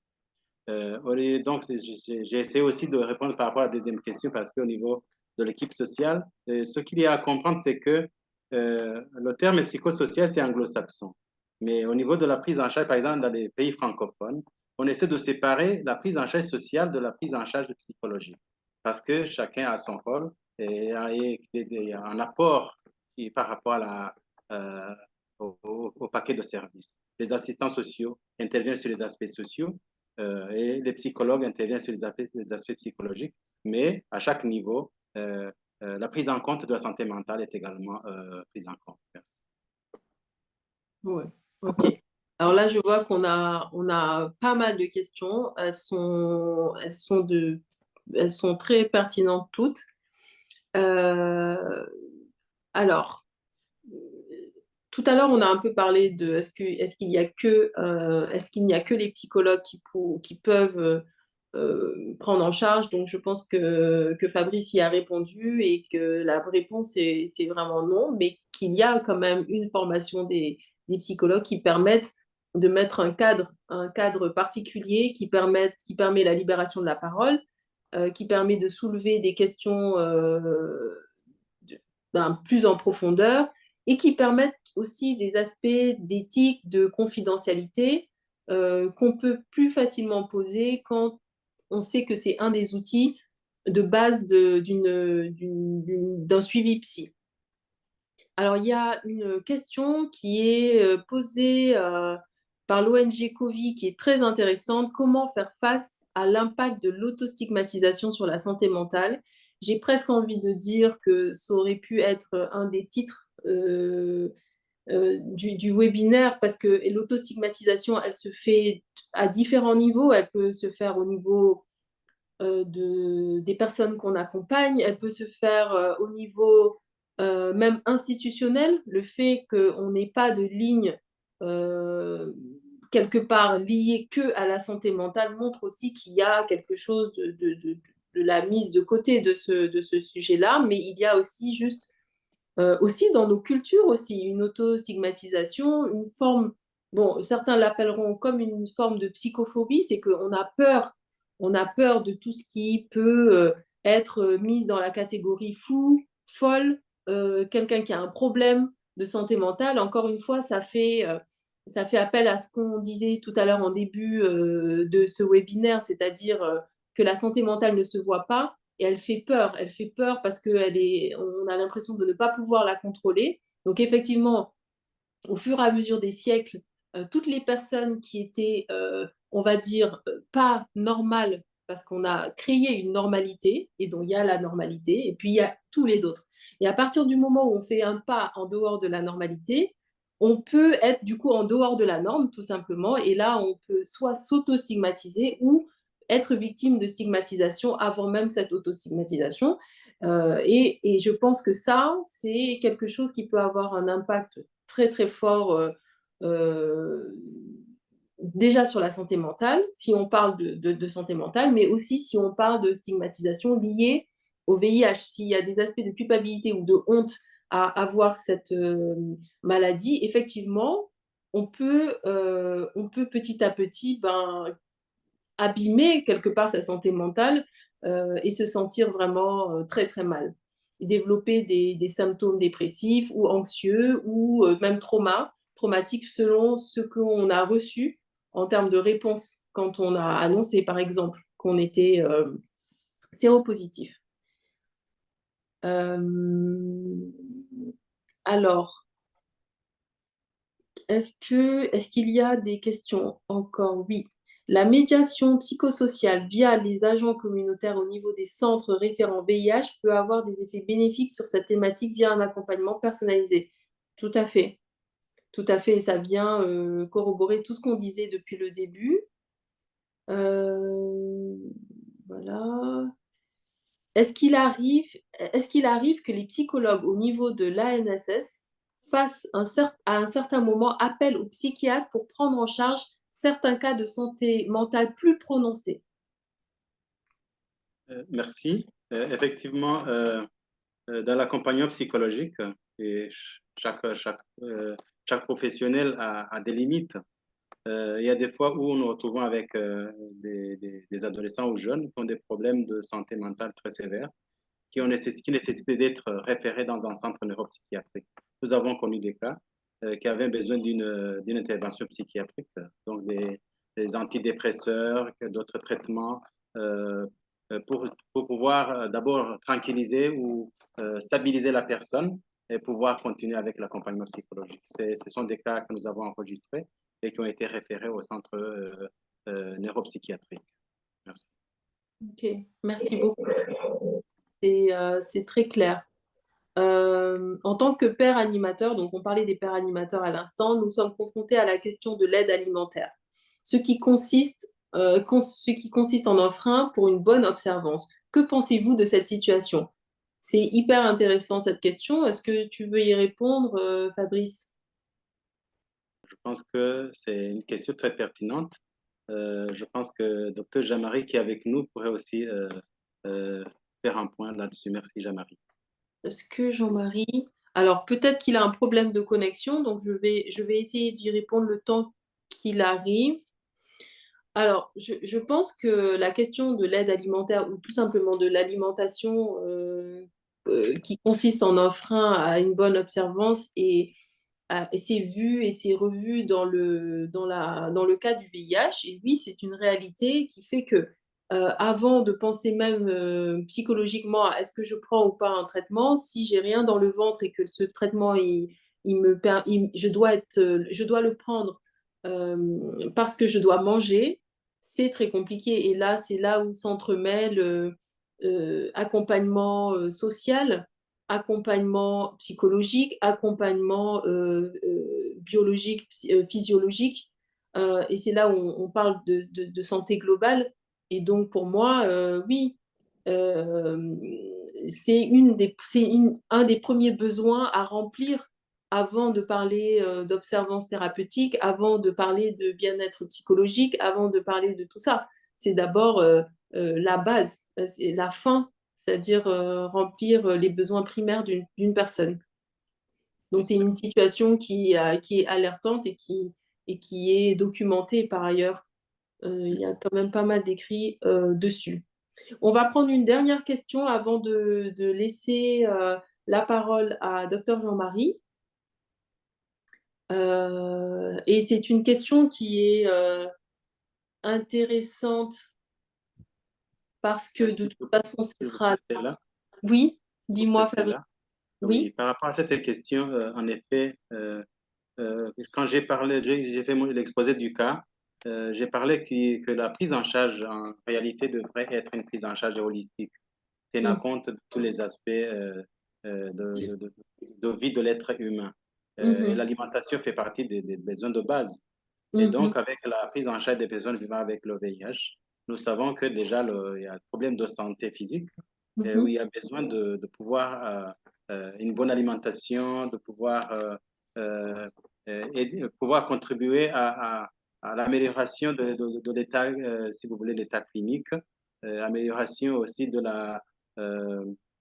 Donc, j'ai essayé aussi de répondre par rapport à la deuxième question parce qu'au niveau de l'équipe sociale, ce qu'il y a à comprendre, c'est que le terme psychosocial, c'est anglo-saxon. Mais au niveau de la prise en charge, par exemple, dans les pays francophones, on essaie de séparer la prise en charge sociale de la prise en charge psychologique parce que chacun a son rôle et a un apport par rapport au paquet de services. Les assistants sociaux interviennent sur les aspects sociaux et les psychologues interviennent sur les aspects psychologiques, mais à chaque niveau, la prise en compte de la santé mentale est également prise en compte. Merci. Ouais, ok. Alors là, je vois qu'on on a pas mal de questions. Elles sont très pertinentes toutes. Alors, tout à l'heure, on a un peu parlé de est-ce qu'il y a est-ce qu'il n'y a que les psychologues qui peuvent prendre en charge. Donc, je pense que Fabrice y a répondu et que la réponse c'est vraiment non, mais qu'il y a quand même une formation des psychologues qui permettent de mettre un cadre particulier qui permet la libération de la parole, qui permet de soulever des questions plus en profondeur et qui permettent aussi des aspects d'éthique, de confidentialité qu'on peut plus facilement poser quand on sait que c'est un des outils de base d'un suivi psy. Alors, il y a une question qui est posée par l'ONG COVID qui est très intéressante. Comment faire face à l'impact de l'autostigmatisation sur la santé mentale? J'ai presque envie de dire que ça aurait pu être un des titres du webinaire parce que l'autostigmatisation, elle se fait à différents niveaux. Elle peut se faire au niveau des personnes qu'on accompagne, elle peut se faire au niveau même institutionnel. Le fait qu'on n'ait pas de ligne quelque part liée que à la santé mentale montre aussi qu'il y a quelque chose de la mise de côté de ce sujet-là, mais il y a aussi aussi dans nos cultures aussi une auto-stigmatisation, une forme, bon, certains l'appelleront comme une forme de psychophobie, c'est on a peur de tout ce qui peut être mis dans la catégorie fou, folle, quelqu'un qui a un problème de santé mentale. Encore une fois, ça fait appel à ce qu'on disait tout à l'heure en début de ce webinaire, c'est-à-dire que la santé mentale ne se voit pas et elle fait peur parce on a l'impression de ne pas pouvoir la contrôler. Donc effectivement, au fur et à mesure des siècles, toutes les personnes qui étaient, on va dire, pas normales, parce qu'on a créé une normalité, et donc il y a la normalité, et puis il y a tous les autres. Et à partir du moment où on fait un pas en dehors de la normalité, on peut être du coup en dehors de la norme, tout simplement, et là, on peut soit s'auto-stigmatiser ou être victime de stigmatisation avant même cette auto-stigmatisation. Et je pense que ça, c'est quelque chose qui peut avoir un impact très très fort déjà sur la santé mentale, si on parle de santé mentale, mais aussi si on parle de stigmatisation liée au VIH. S'il y a des aspects de culpabilité ou de honte à avoir cette maladie, effectivement, on peut petit à petit abîmer quelque part sa santé mentale et se sentir vraiment très très mal. Et développer des symptômes dépressifs ou anxieux ou même traumatiques selon ce qu'on a reçu en termes de réponse quand on a annoncé par exemple qu'on était séropositif. Alors, est-ce qu'il y a des questions encore? Oui. La médiation psychosociale via les agents communautaires au niveau des centres référents VIH peut avoir des effets bénéfiques sur cette thématique via un accompagnement personnalisé. Tout à fait. Tout à fait, et ça vient corroborer tout ce qu'on disait depuis le début. Voilà. Est-ce qu'il arrive que les psychologues au niveau de l'ANSS fassent à un certain moment appel aux psychiatres pour prendre en charge certains cas de santé mentale plus prononcés? Merci. Effectivement, dans l'accompagnement psychologique, et chaque professionnel a des limites. Il y a des fois où nous nous retrouvons avec des adolescents ou jeunes qui ont des problèmes de santé mentale très sévères, qui nécessitent d'être référés dans un centre neuropsychiatrique. Nous avons connu des cas qui avaient besoin d'une intervention psychiatrique, donc des antidépresseurs, d'autres traitements, pour pouvoir d'abord tranquilliser ou stabiliser la personne et pouvoir continuer avec l'accompagnement psychologique. Ce sont des cas que nous avons enregistrés et qui ont été référés au centre neuropsychiatrique. Merci. Ok, merci beaucoup. C'est très clair. En tant que père animateur, donc on parlait des pères animateurs à l'instant, nous sommes confrontés à la question de l'aide alimentaire, ce qui consiste en un frein pour une bonne observance. Que pensez-vous de cette situation? C'est hyper intéressant cette question. Est-ce que tu veux y répondre, Fabrice? Je pense que c'est une question très pertinente. Je pense que Dr Jean-Marie, qui est avec nous, pourrait aussi faire un point là-dessus. Merci, Jean-Marie. Est-ce que Jean-Marie... Alors, peut-être qu'il a un problème de connexion, donc je vais essayer d'y répondre le temps qu'il arrive. Alors, je pense que la question de l'aide alimentaire ou tout simplement de l'alimentation qui consiste en un frein à une bonne observance et c'est vu et c'est revu dans le cas du VIH. Et oui, c'est une réalité qui fait que avant de penser même psychologiquement à est-ce que je prends ou pas un traitement, si j'ai rien dans le ventre et que ce traitement, je dois le prendre parce que je dois manger, c'est très compliqué. Et là, c'est là où s'entremêle accompagnement social, accompagnement psychologique, accompagnement biologique, physiologique. Et c'est là où on parle de santé globale. Et donc, pour moi, oui, euh, un des premiers besoins à remplir avant de parler d'observance thérapeutique, avant de parler de bien-être psychologique, avant de parler de tout ça. C'est d'abord la base, c'est la fin, c'est-à-dire remplir les besoins primaires d'une personne. Donc, c'est une situation qui est alertante et qui est documentée par ailleurs. Il y a quand même pas mal d'écrits dessus. On va prendre une dernière question avant de laisser la parole à Dr Jean-Marie. Et c'est une question qui est intéressante parce que de toute façon, ce sera... Oui, dis-moi, Fabrice. Oui, par rapport à cette question, en effet, quand j'ai fait l'exposé du cas, j'ai parlé que la prise en charge, en réalité, devrait être une prise en charge holistique, tenant compte de tous les aspects de vie de l'être humain. Et l'alimentation fait partie des besoins de base. Et donc, avec la prise en charge des personnes vivant avec le VIH, nous savons que déjà, il y a un problème de santé physique, où il y a besoin de pouvoir une bonne alimentation, de pouvoir contribuer à l'amélioration de l'état, si vous voulez, l'état clinique, amélioration aussi de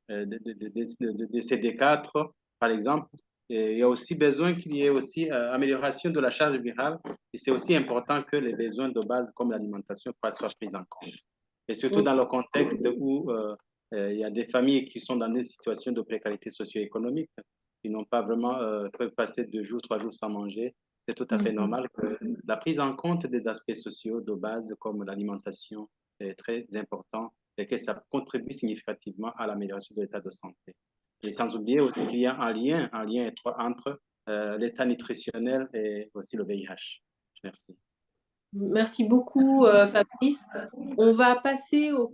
CD4, par exemple. Et il y a aussi besoin qu'il y ait aussi amélioration de la charge virale. Et c'est aussi important que les besoins de base comme l'alimentation soient pris en compte. Et surtout dans le contexte où il y a des familles qui sont dans des situations de précarité socio-économique, qui n'ont pas vraiment, peuvent passer 2 jours, 3 jours sans manger. C'est tout à fait normal que la prise en compte des aspects sociaux de base comme l'alimentation est très important et que ça contribue significativement à l'amélioration de l'état de santé. Et sans oublier aussi qu'il y a un lien étroit entre l'état nutritionnel et aussi le VIH. Merci. Merci beaucoup, Fabrice. On va passer au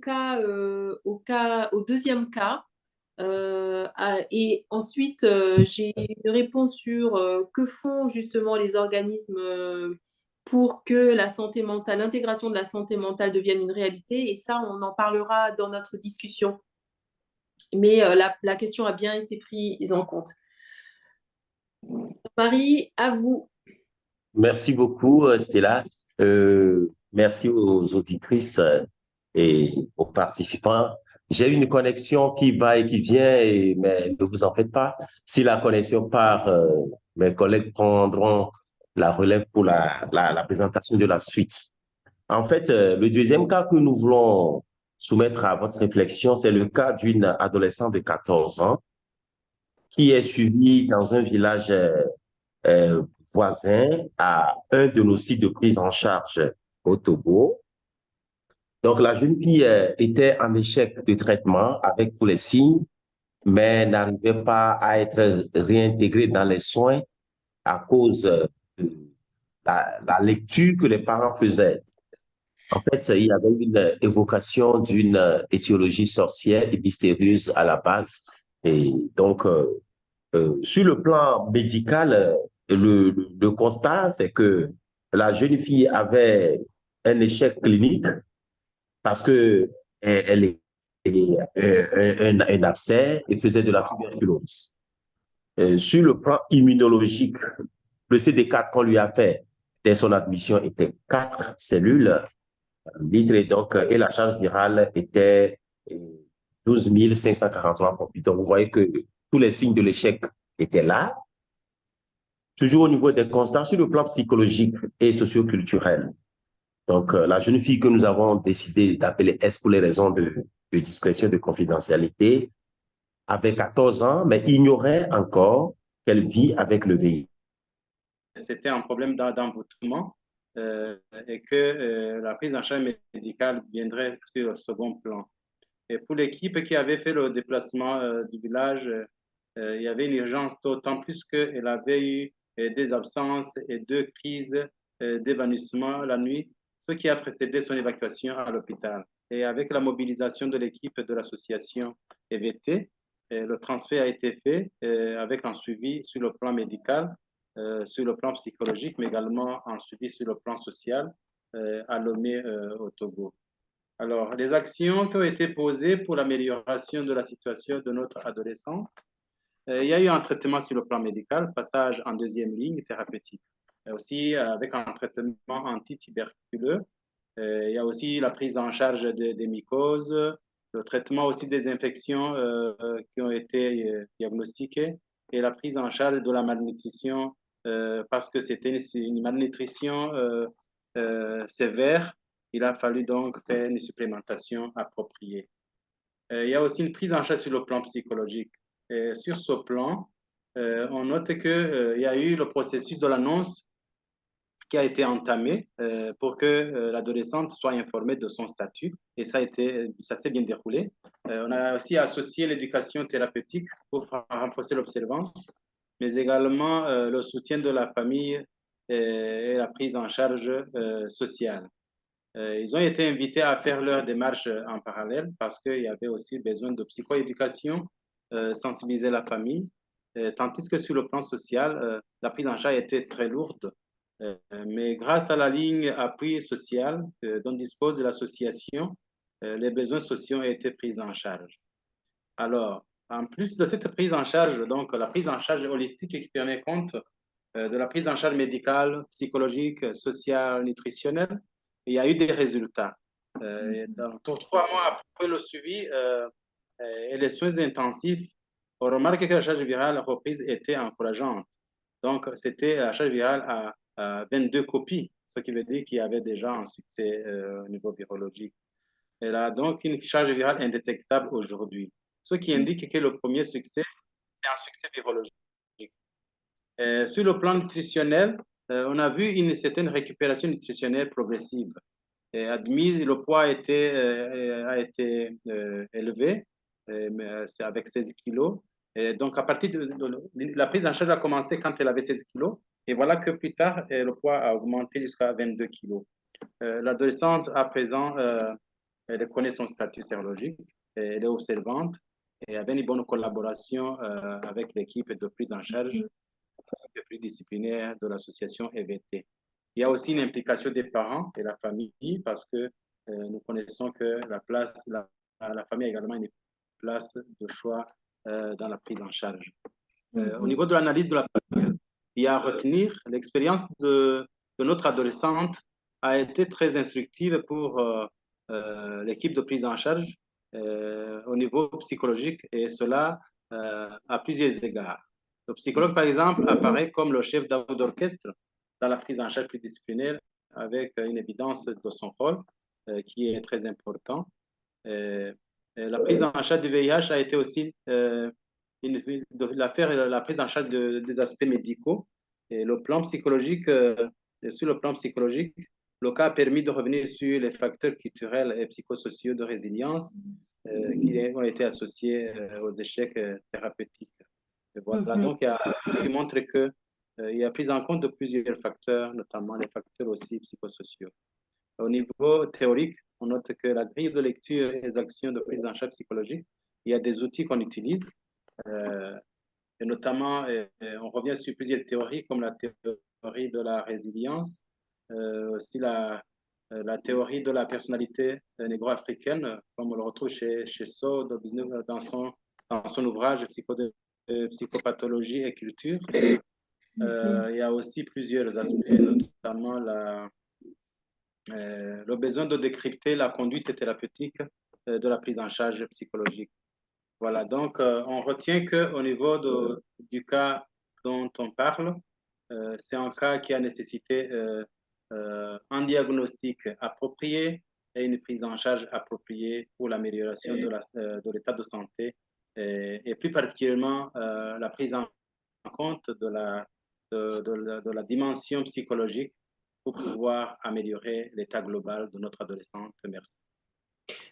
deuxième cas. Et ensuite, j'ai une réponse sur que font justement les organismes pour que la santé mentale, l'intégration de la santé mentale devienne une réalité. Et ça, on en parlera dans notre discussion. Mais la question a bien été prise en compte. Marie, à vous. Merci beaucoup, Stella. Merci aux auditrices et aux participants. J'ai une connexion qui va et qui vient, mais ne vous en faites pas. Si la connexion part, mes collègues prendront la relève pour la présentation de la suite. En fait, le deuxième cas que nous voulons soumettre à votre réflexion, c'est le cas d'une adolescente de 14 ans qui est suivie dans un village euh, voisin à un de nos sites de prise en charge au Togo. Donc, la jeune fille était en échec de traitement avec tous les signes, mais n'arrivait pas à être réintégrée dans les soins à cause de la lecture que les parents faisaient. En fait, il y avait une évocation d'une étiologie sorcière et mystérieuse à la base. Et donc, sur le plan médical, le constat, c'est que la jeune fille avait un échec clinique parce que elle est un abcès et faisait de la tuberculose. Sur le plan immunologique, le CD4 qu'on lui a fait dès son admission était 4 cellules litres et la charge virale était 12 543 copies. Donc, vous voyez que tous les signes de l'échec étaient là. Toujours au niveau des constats sur le plan psychologique et socioculturel. Donc, la jeune fille que nous avons décidé d'appeler S pour les raisons de discrétion, de confidentialité, avait 14 ans, mais ignorait encore qu'elle vit avec le VIH. C'était un problème d'envoûtement et que la prise en charge médicale viendrait sur le second plan. Et pour l'équipe qui avait fait le déplacement du village, il y avait une urgence d'autant plus qu'elle avait eu des absences et 2 crises d'évanouissement la nuit, ce qui a précédé son évacuation à l'hôpital. Et avec la mobilisation de l'équipe de l'association EVT, le transfert a été fait avec un suivi sur le plan médical, sur le plan psychologique, mais également un suivi sur le plan social à Lomé au Togo. Alors, les actions qui ont été posées pour l'amélioration de la situation de notre adolescent, il y a eu un traitement sur le plan médical, passage en deuxième ligne thérapeutique. Et aussi avec un traitement antituberculeux. Il y a aussi la prise en charge des mycoses, le traitement aussi des infections qui ont été diagnostiquées et la prise en charge de la malnutrition parce que c'était une malnutrition sévère. Il a fallu donc faire une supplémentation appropriée. Il y a aussi une prise en charge sur le plan psychologique. Et sur ce plan, on note qu'il y a eu le processus de l'annonce qui a été entamé pour que l'adolescente soit informée de son statut et ça s'est bien déroulé. On a aussi associé l'éducation thérapeutique pour renforcer l'observance, mais également le soutien de la famille et la prise en charge sociale. Ils ont été invités à faire leur démarche en parallèle parce qu'il y avait aussi besoin de psychoéducation, sensibiliser la famille, tandis que sur le plan social, la prise en charge était très lourde. Mais grâce à la ligne appui social dont dispose l'association, les besoins sociaux ont été pris en charge. Alors, en plus de cette prise en charge, donc la prise en charge holistique qui permet compte de la prise en charge médicale, psychologique, sociale, nutritionnelle, il y a eu des résultats. Pour 3 mois après le suivi et les soins intensifs, on remarque que la charge virale reprise était encourageante. Donc, c'était la charge virale à 22 copies, ce qui veut dire qu'il y avait déjà un succès au niveau virologique. Elle a donc une charge virale indétectable aujourd'hui, ce qui indique que le premier succès, c'est un succès virologique. Sur le plan nutritionnel, on a vu une certaine récupération nutritionnelle progressive. Admis, le poids a été élevé, c'est avec 16 kilos. Et donc, à partir de la prise en charge a commencé quand elle avait 16 kilos. Et voilà que plus tard, le poids a augmenté jusqu'à 22 kilos. L'adolescente, à présent, elle connaît son statut sérologique, elle est observante et avait une bonne collaboration avec l'équipe de prise en charge pluridisciplinaire de l'association EVT. Il y a aussi une implication des parents et la famille parce que nous connaissons que la famille a également une place de choix dans la prise en charge. Au niveau de l'analyse de la pratique, il y a à retenir l'expérience de notre adolescente a été très instructive pour l'équipe de prise en charge au niveau psychologique et cela à plusieurs égards. Le psychologue, par exemple, apparaît comme le chef d'orchestre dans la prise en charge pluridisciplinaire avec une évidence de son rôle qui est très important. La prise en charge du VIH a été aussi la prise en charge des aspects médicaux. Et le plan psychologique, sur le plan psychologique, le cas a permis de revenir sur les facteurs culturels et psychosociaux de résilience qui ont été associés aux échecs thérapeutiques. Et voilà, donc qui montre qu'il y a prise en compte de plusieurs facteurs, notamment les facteurs aussi psychosociaux. Au niveau théorique, on note que la grille de lecture et les actions de prise en charge psychologique, il y a des outils qu'on utilise, et notamment, on revient sur plusieurs théories, comme la théorie de la résilience, aussi la théorie de la personnalité négro-africaine, comme on le retrouve chez Saud dans son ouvrage Psychopathologie et culture. Il y a aussi plusieurs aspects, notamment le besoin de décrypter la conduite thérapeutique de la prise en charge psychologique. Voilà, donc on retient qu'au niveau du cas dont on parle, c'est un cas qui a nécessité un diagnostic approprié et une prise en charge appropriée pour l'amélioration de l'état de santé et plus particulièrement la prise en compte de la dimension psychologique pour pouvoir améliorer l'état global de notre adolescente.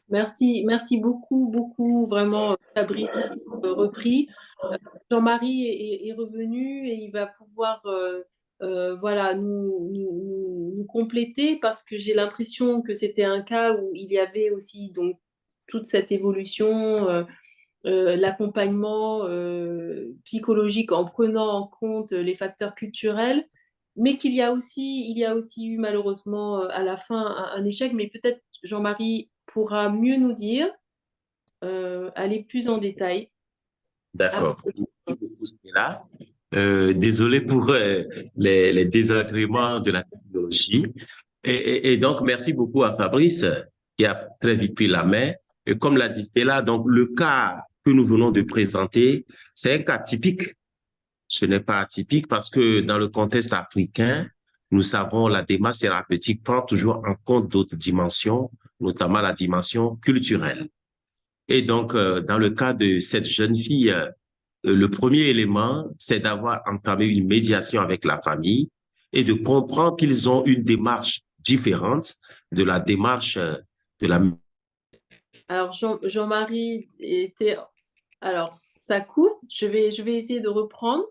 Merci. Merci beaucoup, vraiment, Fabrice, repris. Jean-Marie est revenu et il va pouvoir voilà, nous compléter parce que j'ai l'impression que c'était un cas où il y avait aussi donc, toute cette évolution, l'accompagnement psychologique en prenant en compte les facteurs culturels, mais qu'il y a aussi eu malheureusement à la fin un échec, mais peut-être Jean-Marie pourra mieux nous dire, aller plus en détail. D'accord. Merci beaucoup, Stella. Désolé pour les désagréments de la technologie. Et donc, merci beaucoup à Fabrice qui a très vite pris la main. Et comme l'a dit Stella, donc le cas que nous venons de présenter, c'est un cas typique. Ce n'est pas atypique parce que dans le contexte africain, nous savons la démarche thérapeutique prend toujours en compte d'autres dimensions, notamment la dimension culturelle. Et donc, dans le cas de cette jeune fille, le premier élément, c'est d'avoir entamé une médiation avec la famille et de comprendre qu'ils ont une démarche différente de la démarche de la... Alors, Jean-Marie était... Alors, ça coupe. Je vais essayer de reprendre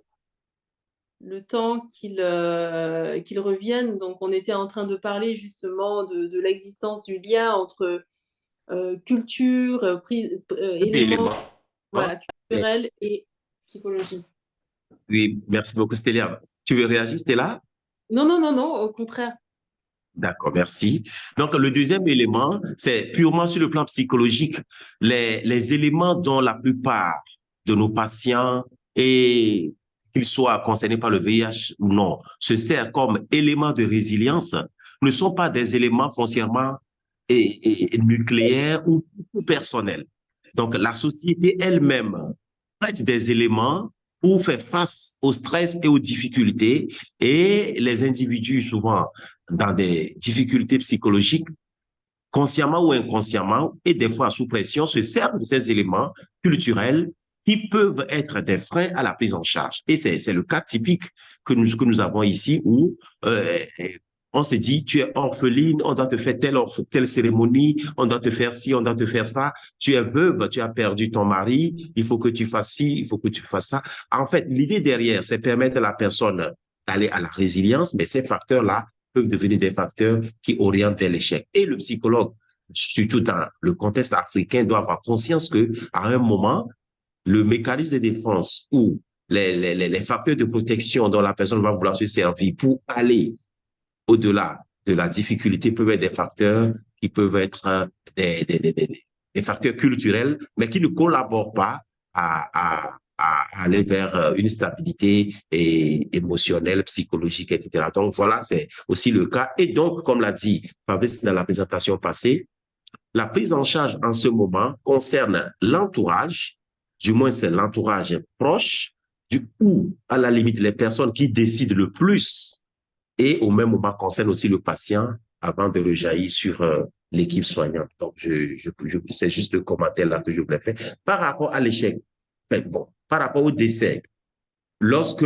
le temps qu'il revienne. Donc, on était en train de parler justement de l'existence du lien entre culture, éléments voilà, culturels et psychologie. Oui, merci beaucoup, Stella. Tu veux réagir, Stella? Non, au contraire. D'accord, merci. Donc, le deuxième élément, c'est purement sur le plan psychologique, les éléments dont la plupart de nos patients, et qu'ils soient concernés par le VIH ou non, se servent comme éléments de résilience, ne sont pas des éléments foncièrement nucléaires ou personnels. Donc, la société elle-même traite des éléments pour faire face au stress et aux difficultés, et les individus, souvent dans des difficultés psychologiques, consciemment ou inconsciemment, et des fois sous pression, se servent de ces éléments culturels qui peuvent être des freins à la prise en charge. Et c'est le cas typique que nous avons ici où on se dit, tu es orpheline, on doit te faire telle cérémonie, on doit te faire ci, on doit te faire ça. Tu es veuve, tu as perdu ton mari, il faut que tu fasses ci, il faut que tu fasses ça. En fait, l'idée derrière, c'est permettre à la personne d'aller à la résilience, mais ces facteurs-là peuvent devenir des facteurs qui orientent vers l'échec. Et le psychologue, surtout dans le contexte africain, doit avoir conscience que à un moment, le mécanisme de défense ou les facteurs de protection dont la personne va vouloir se servir pour aller au-delà de la difficulté peuvent être des facteurs qui peuvent être des facteurs culturels, mais qui ne collaborent pas à aller vers une stabilité émotionnelle, psychologique, etc. Donc, voilà, c'est aussi le cas. Et donc, comme l'a dit Fabrice dans la présentation passée, la prise en charge en ce moment concerne l'entourage, du moins c'est l'entourage proche, du coup, à la limite, les personnes qui décident le plus et au même moment concerne aussi le patient avant de rejaillir sur l'équipe soignante. Donc, c'est juste le commentaire là que je voulais faire. Par rapport à l'échec, bon, par rapport au décès, lorsque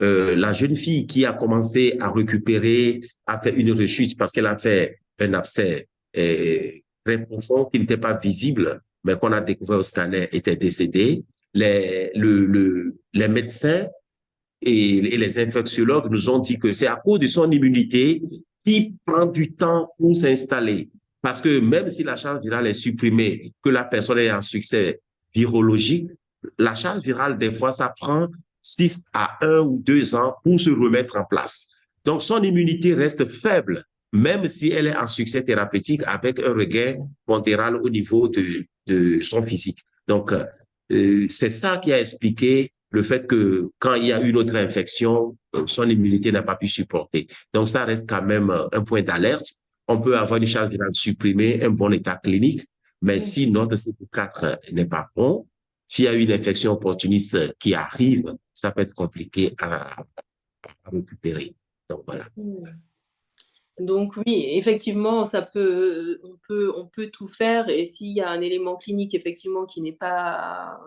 la jeune fille qui a commencé à récupérer a fait une rechute parce qu'elle a fait un abcès très profond qui n'était pas visible, mais qu'on a découvert au scanner, était décédée, les médecins et les infectiologues nous ont dit que c'est à cause de son immunité qui prend du temps pour s'installer. Parce que même si la charge virale est supprimée, que la personne ait un succès virologique, la charge virale, des fois, ça prend 6 à 1 ou 2 ans pour se remettre en place. Donc, son immunité reste faible, même si elle est en succès thérapeutique avec un regain pondéral au niveau de son physique. Donc, c'est ça qui a expliqué le fait que quand il y a une autre infection, son immunité n'a pas pu supporter. Donc, ça reste quand même un point d'alerte. On peut avoir une charge virale supprimée, un bon état clinique, mais si notre CD4 n'est pas bon, s'il y a une infection opportuniste qui arrive, ça peut être compliqué à récupérer. Donc, voilà. Donc oui, effectivement, on peut tout faire et s'il y a un élément clinique effectivement qui n'est pas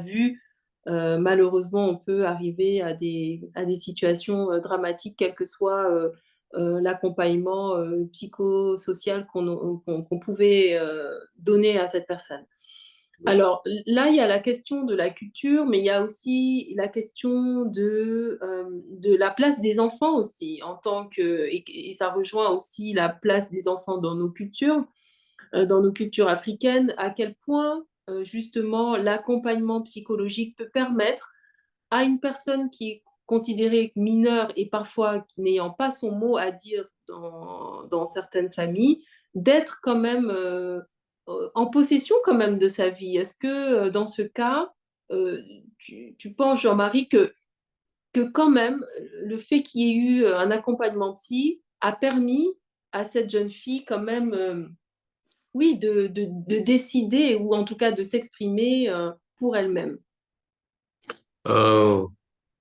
vu, malheureusement, on peut arriver à des situations dramatiques, quel que soit l'accompagnement psychosocial qu'on pouvait donner à cette personne. Alors là, il y a la question de la culture, mais il y a aussi la question de la place des enfants aussi, et ça rejoint aussi la place des enfants dans nos cultures africaines, à quel point justement l'accompagnement psychologique peut permettre à une personne qui est considérée mineure et parfois n'ayant pas son mot à dire dans certaines familles, d'être quand même en possession quand même de sa vie. Est-ce que dans ce cas, tu penses, Jean-Marie, que quand même, le fait qu'il y ait eu un accompagnement psy a permis à cette jeune fille quand même, oui, de décider ou en tout cas de s'exprimer pour elle-même?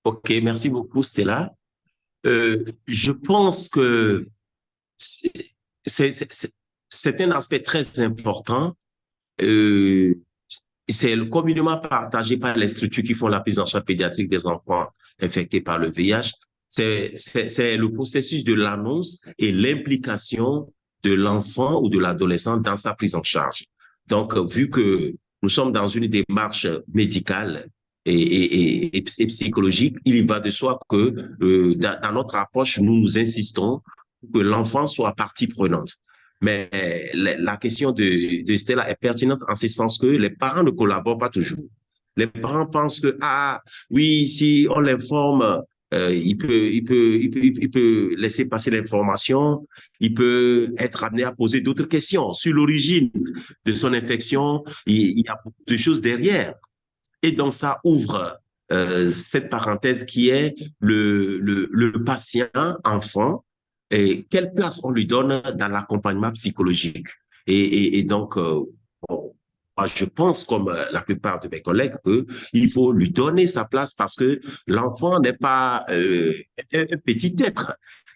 Ok, merci beaucoup, Stella. Je pense que c'est un aspect très important. C'est communément partagé par les structures qui font la prise en charge pédiatrique des enfants infectés par le VIH. C'est le processus de l'annonce et l'implication de l'enfant ou de l'adolescent dans sa prise en charge. Donc, vu que nous sommes dans une démarche médicale et psychologique, il y va de soi que dans notre approche, nous insistons pour que l'enfant soit partie prenante. Mais la question de Stella est pertinente en ce sens que les parents ne collaborent pas toujours. Les parents pensent que, ah, oui, si on l'informe, il peut laisser passer l'information, il peut être amené à poser d'autres questions sur l'origine de son infection. Il y a beaucoup de choses derrière. Et donc, ça ouvre cette parenthèse qui est le patient enfant et quelle place on lui donne dans l'accompagnement psychologique. Et donc, bon, moi, je pense, comme la plupart de mes collègues, qu'il faut lui donner sa place parce que l'enfant n'est pas un petit être.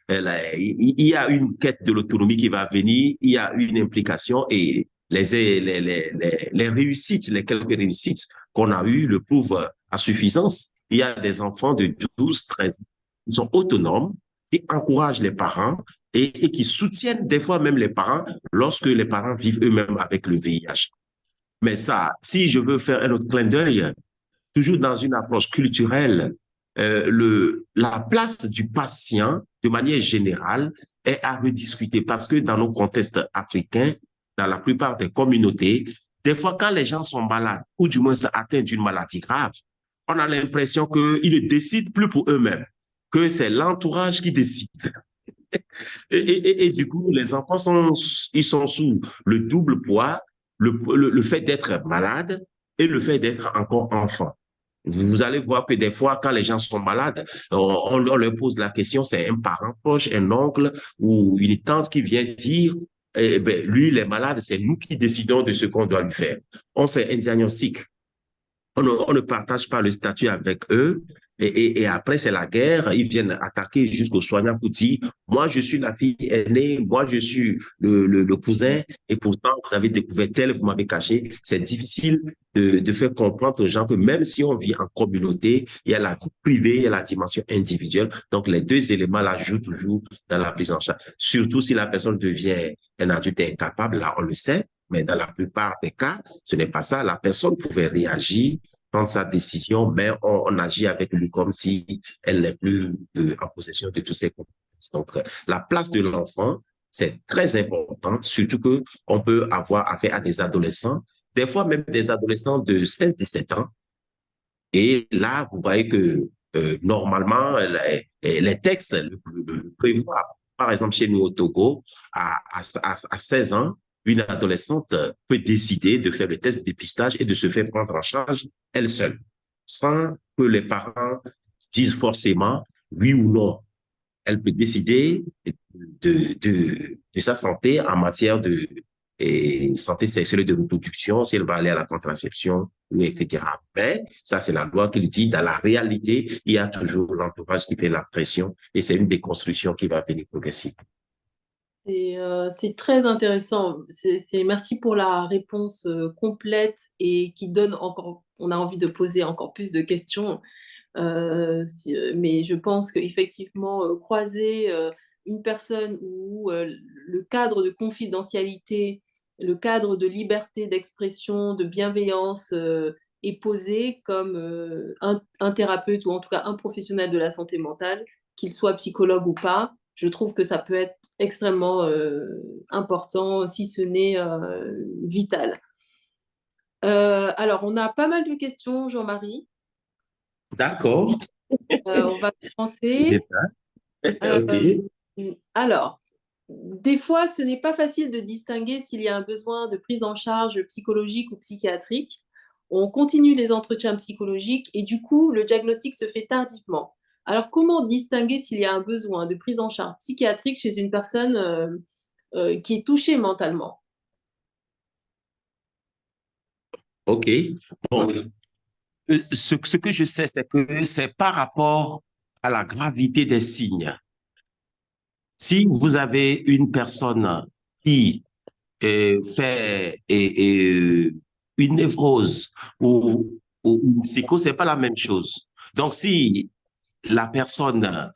Il y a une quête de l'autonomie qui va venir, il y a une implication et les réussites, les quelques réussites qu'on a eues le prouvent à suffisance. Il y a des enfants de 12, 13 ans qui sont autonomes, qui encouragent les parents et qui soutiennent des fois même les parents lorsque les parents vivent eux-mêmes avec le VIH. Mais ça, si je veux faire un autre clin d'œil, toujours dans une approche culturelle, la place du patient, de manière générale, est à rediscuter parce que dans nos contextes africains, dans la plupart des communautés, des fois, quand les gens sont malades ou du moins atteints d'une maladie grave, on a l'impression qu'ils ne décident plus pour eux-mêmes, que c'est l'entourage qui décide. Et du coup, les enfants ils sont sous le double poids, le fait d'être malade et le fait d'être encore enfant. Vous allez voir que des fois, quand les gens sont malades, on leur pose la question, c'est un parent proche, un oncle ou une tante qui vient dire, eh ben, lui, il est malade, c'est nous qui décidons de ce qu'on doit lui faire. On fait un diagnostic. On ne partage pas le statut avec eux. Et après, c'est la guerre. Ils viennent attaquer jusqu'aux soignants pour dire, moi, je suis la fille aînée, moi, je suis le cousin, et pourtant, vous avez découvert tel, vous m'avez caché. C'est difficile de faire comprendre aux gens que même si on vit en communauté, il y a la vie privée, il y a la dimension individuelle. Donc, les deux éléments là jouent toujours dans la prise en charge. Surtout si la personne devient un adulte incapable, là, on le sait. Mais dans la plupart des cas, ce n'est pas ça. La personne pouvait réagir, prendre sa décision, mais on agit avec lui comme si elle n'est plus en possession de tous ses compétences. Donc, la place de l'enfant, c'est très important, surtout que on peut avoir affaire à des adolescents, des fois même des adolescents de 16-17 ans. Et là, vous voyez que normalement, les textes le prévoient. Par exemple, chez nous au Togo, à 16 ans, une adolescente peut décider de faire le test de dépistage et de se faire prendre en charge elle seule, sans que les parents disent forcément oui ou non. Elle peut décider de sa santé en matière de santé sexuelle et de reproduction, si elle va aller à la contraception, etc. Mais ça, c'est la loi qui le dit. Dans la réalité, il y a toujours l'entourage qui fait la pression et c'est une déconstruction qui va venir progressivement. C'est très intéressant. Merci pour la réponse complète et qui donne encore, on a envie de poser encore plus de questions. Mais je pense qu'effectivement, croiser une personne où le cadre de confidentialité, le cadre de liberté d'expression, de bienveillance est posé comme un thérapeute ou en tout cas un professionnel de la santé mentale, qu'il soit psychologue ou pas, je trouve que ça peut être extrêmement important, si ce n'est vital. Alors, on a pas mal de questions, Jean-Marie. D'accord. On va commencer. OK. Alors, des fois, ce n'est pas facile de distinguer s'il y a un besoin de prise en charge psychologique ou psychiatrique. On continue les entretiens psychologiques et du coup, le diagnostic se fait tardivement. Alors, comment distinguer s'il y a un besoin de prise en charge psychiatrique chez une personne qui est touchée mentalement? OK. Bon, ce que je sais, c'est que c'est par rapport à la gravité des signes. Si vous avez une personne qui fait une névrose ou une psychose, c'est pas la même chose. Donc, si la personne,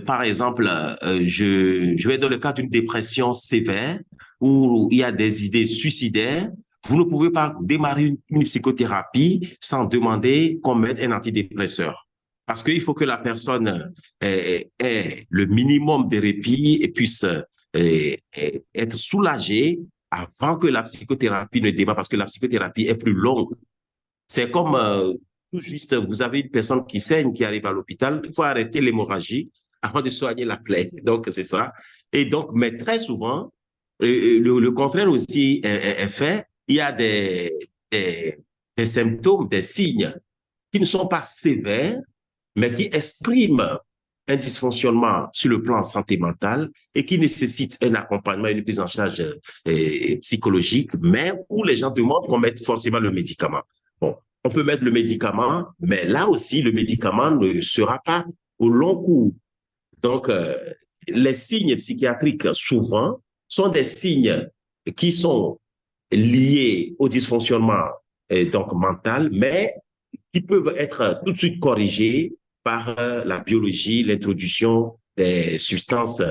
par exemple, je vais dans le cas d'une dépression sévère où il y a des idées suicidaires, vous ne pouvez pas démarrer une psychothérapie sans demander qu'on mette un antidépresseur. Parce qu'il faut que la personne ait le minimum de répit et puisse être soulagée avant que la psychothérapie ne démarre, parce que la psychothérapie est plus longue. C'est comme tout juste, vous avez une personne qui saigne, qui arrive à l'hôpital, il faut arrêter l'hémorragie avant de soigner la plaie. Donc, c'est ça. Et donc, mais très souvent, le contraire aussi est fait. Il y a des symptômes, des signes qui ne sont pas sévères, mais qui expriment un dysfonctionnement sur le plan santé mentale et qui nécessitent un accompagnement, une prise en charge psychologique, mais où les gens demandent qu'on mette forcément le médicament. Bon, on peut mettre le médicament, mais là aussi, le médicament ne sera pas au long cours. Donc, les signes psychiatriques, souvent, sont des signes qui sont liés au dysfonctionnement donc mental, mais qui peuvent être tout de suite corrigés par la biologie, l'introduction des substances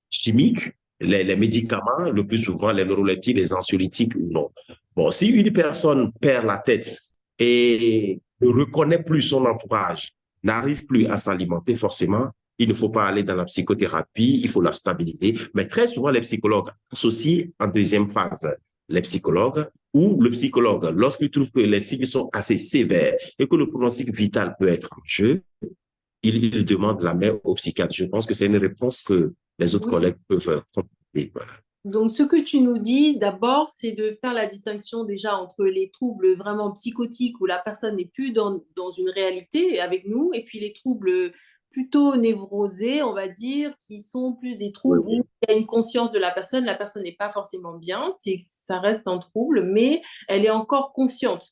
chimiques, les médicaments, le plus souvent les neuroleptiques, les anxiolytiques ou non. Bon, si une personne perd la tête et ne reconnaît plus son entourage, n'arrive plus à s'alimenter forcément, il ne faut pas aller dans la psychothérapie, il faut la stabiliser. Mais très souvent, les psychologues associent en deuxième phase les psychologues ou le psychologue, lorsqu'il trouve que les signes sont assez sévères et que le pronostic vital peut être en jeu, il demande la main au psychiatre. Je pense que c'est une réponse que les autres Oui. collègues peuvent comprendre. Voilà. Donc, ce que tu nous dis d'abord, c'est de faire la distinction déjà entre les troubles vraiment psychotiques où la personne n'est plus dans une réalité avec nous, et puis les troubles plutôt névrosés, on va dire, qui sont plus des troubles Oui, où il y a une conscience de la personne n'est pas forcément bien, ça reste un trouble, mais elle est encore consciente.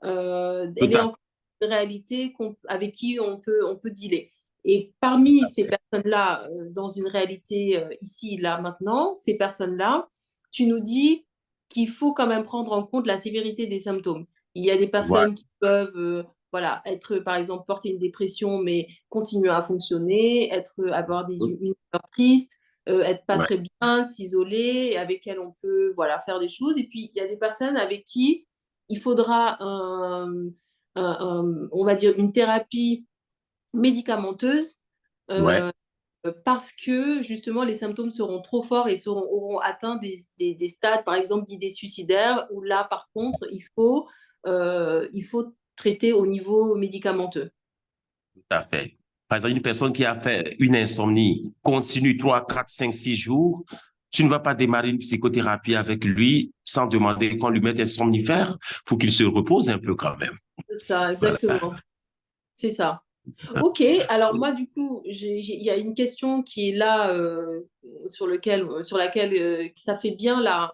tout Elle est à encore une réalité avec qui on peut dealer. Et parmi ces personnes-là, dans une réalité ici, là, maintenant, ces personnes-là, tu nous dis qu'il faut quand même prendre en compte la sévérité des symptômes. Il y a des voilà. personnes qui peuvent voilà, être, par exemple, porter une dépression, mais continuer à fonctionner, avoir une humeur triste, être pas Ouais. très bien, s'isoler, avec elles on peut voilà, faire des choses. Et puis, il y a des personnes avec qui il faudra, on va dire, une thérapie médicamenteuse Ouais. euh, parce que justement les symptômes seront trop forts et auront atteint des stades, par exemple, d'idées suicidaires, où là, par contre, il faut traiter au niveau médicamenteux. Tout à fait. Par exemple, une personne qui a fait une insomnie continue 3, 4, 5, 6 jours, tu ne vas pas démarrer une psychothérapie avec lui sans demander qu'on lui mette un somnifère pour qu'il se repose un peu quand même. C'est ça, Voilà. exactement. C'est ça. Ok, alors moi, du coup, il y a une question qui est là, sur laquelle ça fait bien la,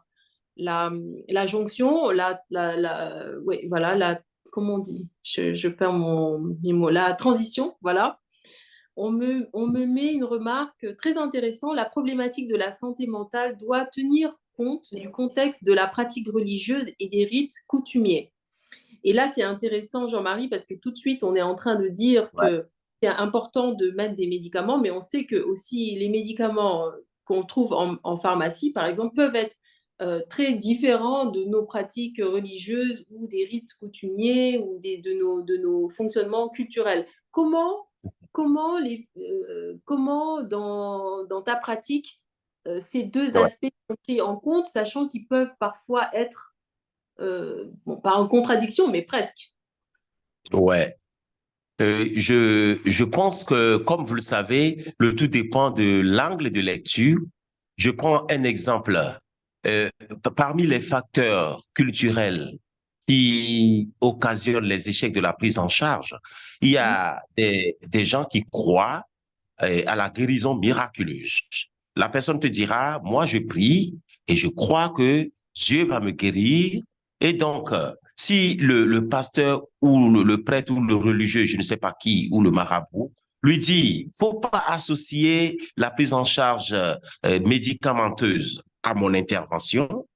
la jonction, ouais, voilà, comment on dit? Je perds mes mots, la transition, voilà. On me met une remarque très intéressante. La problématique de la santé mentale doit tenir compte du contexte de la pratique religieuse et des rites coutumiers. Et là, c'est intéressant, Jean-Marie, parce que tout de suite, on est en train de dire Ouais. que c'est important de mettre des médicaments, mais on sait que aussi les médicaments qu'on trouve en pharmacie, par exemple, peuvent être très différents de nos pratiques religieuses ou des rites coutumiers ou de nos fonctionnements culturels. Comment dans ta pratique, ces deux Ouais. aspects sont pris en compte, sachant qu'ils peuvent parfois être bon, pas en contradiction, mais presque. Ouais. Je pense que, comme vous le savez, le tout dépend de l'angle de lecture. Je prends un exemple. Euh, Parmi les facteurs culturels qui occasionnent les échecs de la prise en charge, il y a des gens qui croient à la guérison miraculeuse. La personne te dira, moi je prie et je crois que Dieu va me guérir. Et donc, si le pasteur ou le prêtre ou le religieux, je ne sais pas qui, ou le marabout, lui dit, faut pas associer la prise en charge médicamenteuse à mon intervention,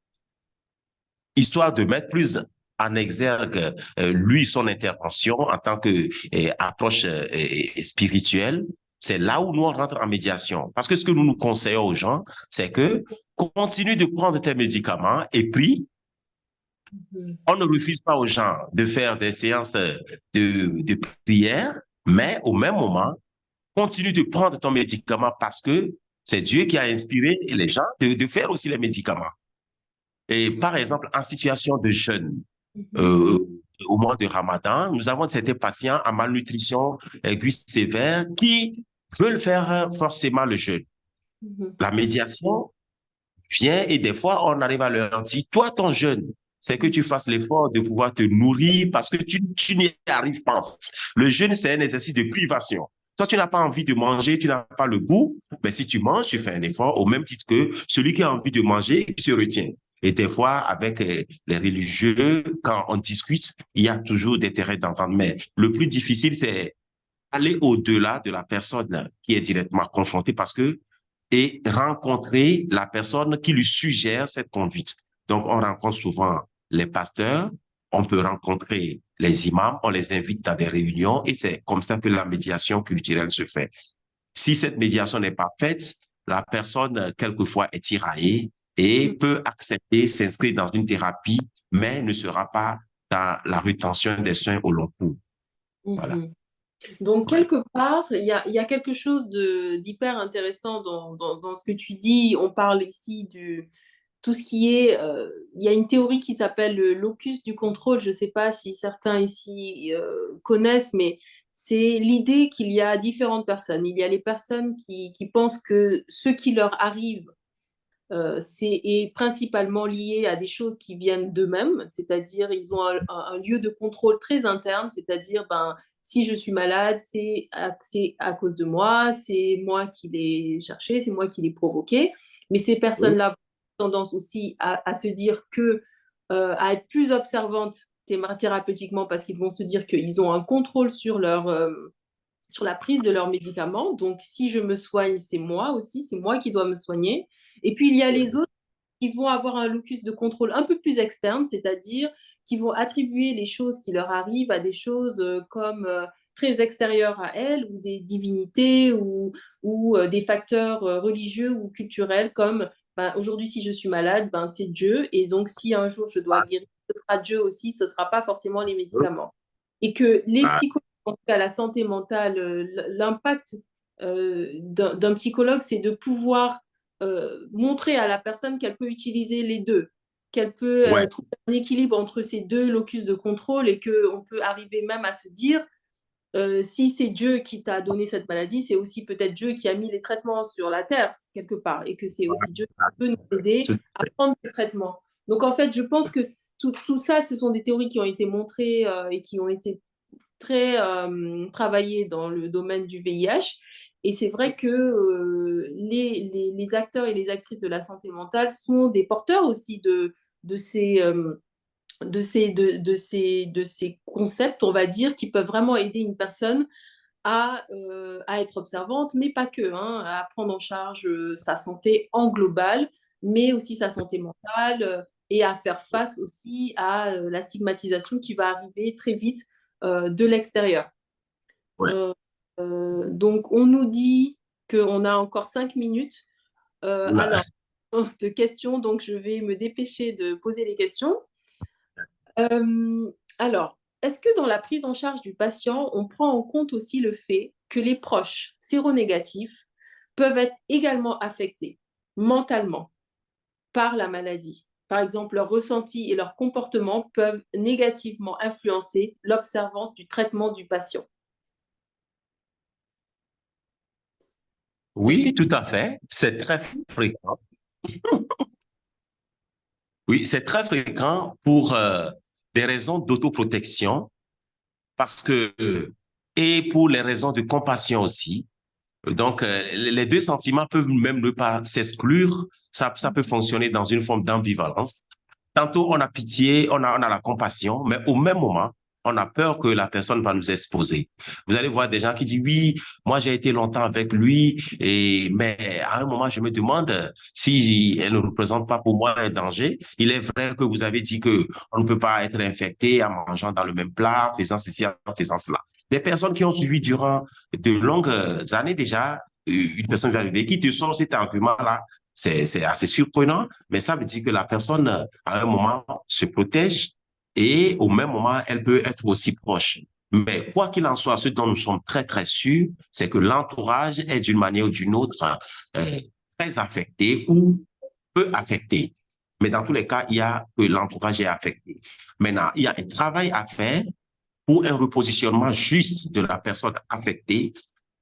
histoire de mettre plus en exergue lui son intervention en tant que approche spirituelle. C'est là où nous on rentre en médiation. Parce que ce que nous nous conseillons aux gens, c'est que continue de prendre tes médicaments et prie. On ne refuse pas aux gens de faire des séances de prière, mais au même moment, continue de prendre ton médicament parce que c'est Dieu qui a inspiré les gens de faire aussi les médicaments. Et par exemple, en situation de jeûne, euh, au mois de Ramadan, nous avons certains patients en malnutrition aiguë sévère qui veulent faire forcément le jeûne. La médiation vient et des fois, on arrive à leur dire, toi, ton jeûne, c'est que tu fasses l'effort de pouvoir te nourrir parce que tu n'y arrives pas. Le jeûne, c'est un exercice de privation. Toi, tu n'as pas envie de manger, tu n'as pas le goût, mais si tu manges, tu fais un effort au même titre que celui qui a envie de manger, il se retient. Et des fois, avec les religieux, quand on discute, il y a toujours des terrains d'entente. Mais le plus difficile, c'est aller au-delà de la personne qui est directement confrontée parce que et rencontrer la personne qui lui suggère cette conduite. Donc, on rencontre souvent les pasteurs, on peut rencontrer les imams, on les invite dans des réunions et c'est comme ça que la médiation culturelle se fait. Si cette médiation n'est pas faite, la personne, quelquefois, est tiraillée et peut accepter, s'inscrire dans une thérapie, mais ne sera pas dans la rétention des soins au long cours. Voilà. Donc, Ouais. quelque part, il y a quelque chose d'hyper intéressant dans ce que tu dis. On parle ici du tout ce qui est. Il y a une théorie qui s'appelle le locus du contrôle. Je ne sais pas si certains ici connaissent, mais c'est l'idée qu'il y a différentes personnes. Il y a les personnes qui pensent que ce qui leur arrive est principalement lié à des choses qui viennent d'eux-mêmes, c'est-à-dire ils ont un lieu de contrôle très interne, c'est-à-dire ben, si je suis malade, c'est à cause de moi, c'est moi qui l'ai cherché, c'est moi qui l'ai provoqué. Mais ces Oui. personnes-là ont tendance aussi à se dire que, à être plus observantes thérapeutiquement parce qu'ils vont se dire qu'ils ont un contrôle sur la prise de leurs médicaments. Donc, si je me soigne, c'est moi aussi, c'est moi qui dois me soigner. Et puis, il y a Oui. les autres qui vont avoir un locus de contrôle un peu plus externe, c'est-à-dire qui vont attribuer les choses qui leur arrivent à des choses comme très extérieures à elles, ou des divinités, ou des facteurs religieux ou culturels, comme ben, aujourd'hui, si je suis malade, ben, c'est Dieu. Et donc, si un jour je dois guérir, ce sera Dieu aussi, ce ne sera pas forcément les médicaments. Et que les Ah, psychologues, en tout cas la santé mentale, l'impact d'un psychologue, c'est de pouvoir montrer à la personne qu'elle peut utiliser les deux, qu'elle peut ouais. trouver un équilibre entre ces deux locus de contrôle et qu'on peut arriver même à se dire, si c'est Dieu qui t'a donné cette maladie, c'est aussi peut-être Dieu qui a mis les traitements sur la terre, quelque part, et que c'est aussi Dieu qui peut nous aider Tout- à prendre ces traitements. Donc en fait, je pense que tout ça, ce sont des théories qui ont été montrées et qui ont été très travaillées dans le domaine du VIH. Et c'est vrai que les acteurs et les actrices de la santé mentale sont des porteurs aussi de ces, de ces concepts, on va dire, qui peuvent vraiment aider une personne à être observante, mais pas que, hein, à prendre en charge sa santé en global, mais aussi sa santé mentale et à faire face aussi à la stigmatisation qui va arriver très vite de l'extérieur. ouais. Euh, donc, on nous dit qu'on a encore 5 minutes. Oula. Alors, de questions, donc je vais me dépêcher de poser les questions. Alors, est-ce que dans la prise en charge du patient, on prend en compte aussi le fait que les proches séronégatifs peuvent être également affectés mentalement par la maladie? Par exemple, leurs ressentis et leurs comportements peuvent négativement influencer l'observance du traitement du patient. Est-ce que Oui, tout à fait. C'est très fréquent. Oui, c'est très fréquent pour des raisons d'autoprotection parce que, et pour les raisons de compassion aussi. Donc, les deux sentiments peuvent même ne pas s'exclure. Ça peut fonctionner dans une forme d'ambivalence. Tantôt, on a pitié, on a la compassion, mais au même moment, on a peur que la personne va nous exposer. Vous allez voir des gens qui disent, oui, moi j'ai été longtemps avec lui, mais à un moment, je me demande si elle ne représente pas pour moi un danger. Il est vrai que vous avez dit que on ne peut pas être infecté en mangeant dans le même plat, faisant ceci, en faisant cela. Des personnes qui ont suivi durant de longues années déjà, une personne vient arriver qui te sort cet argument-là, c'est assez surprenant, mais ça veut dire que la personne, à un moment, se protège et au même moment, elle peut être aussi proche. Mais quoi qu'il en soit, ce dont nous sommes très, très sûrs, c'est que l'entourage est d'une manière ou d'une autre euh, très affecté ou peu affecté. Mais dans tous les cas, il y a que l'entourage est affecté. Maintenant, il y a un travail à faire pour un repositionnement juste de la personne affectée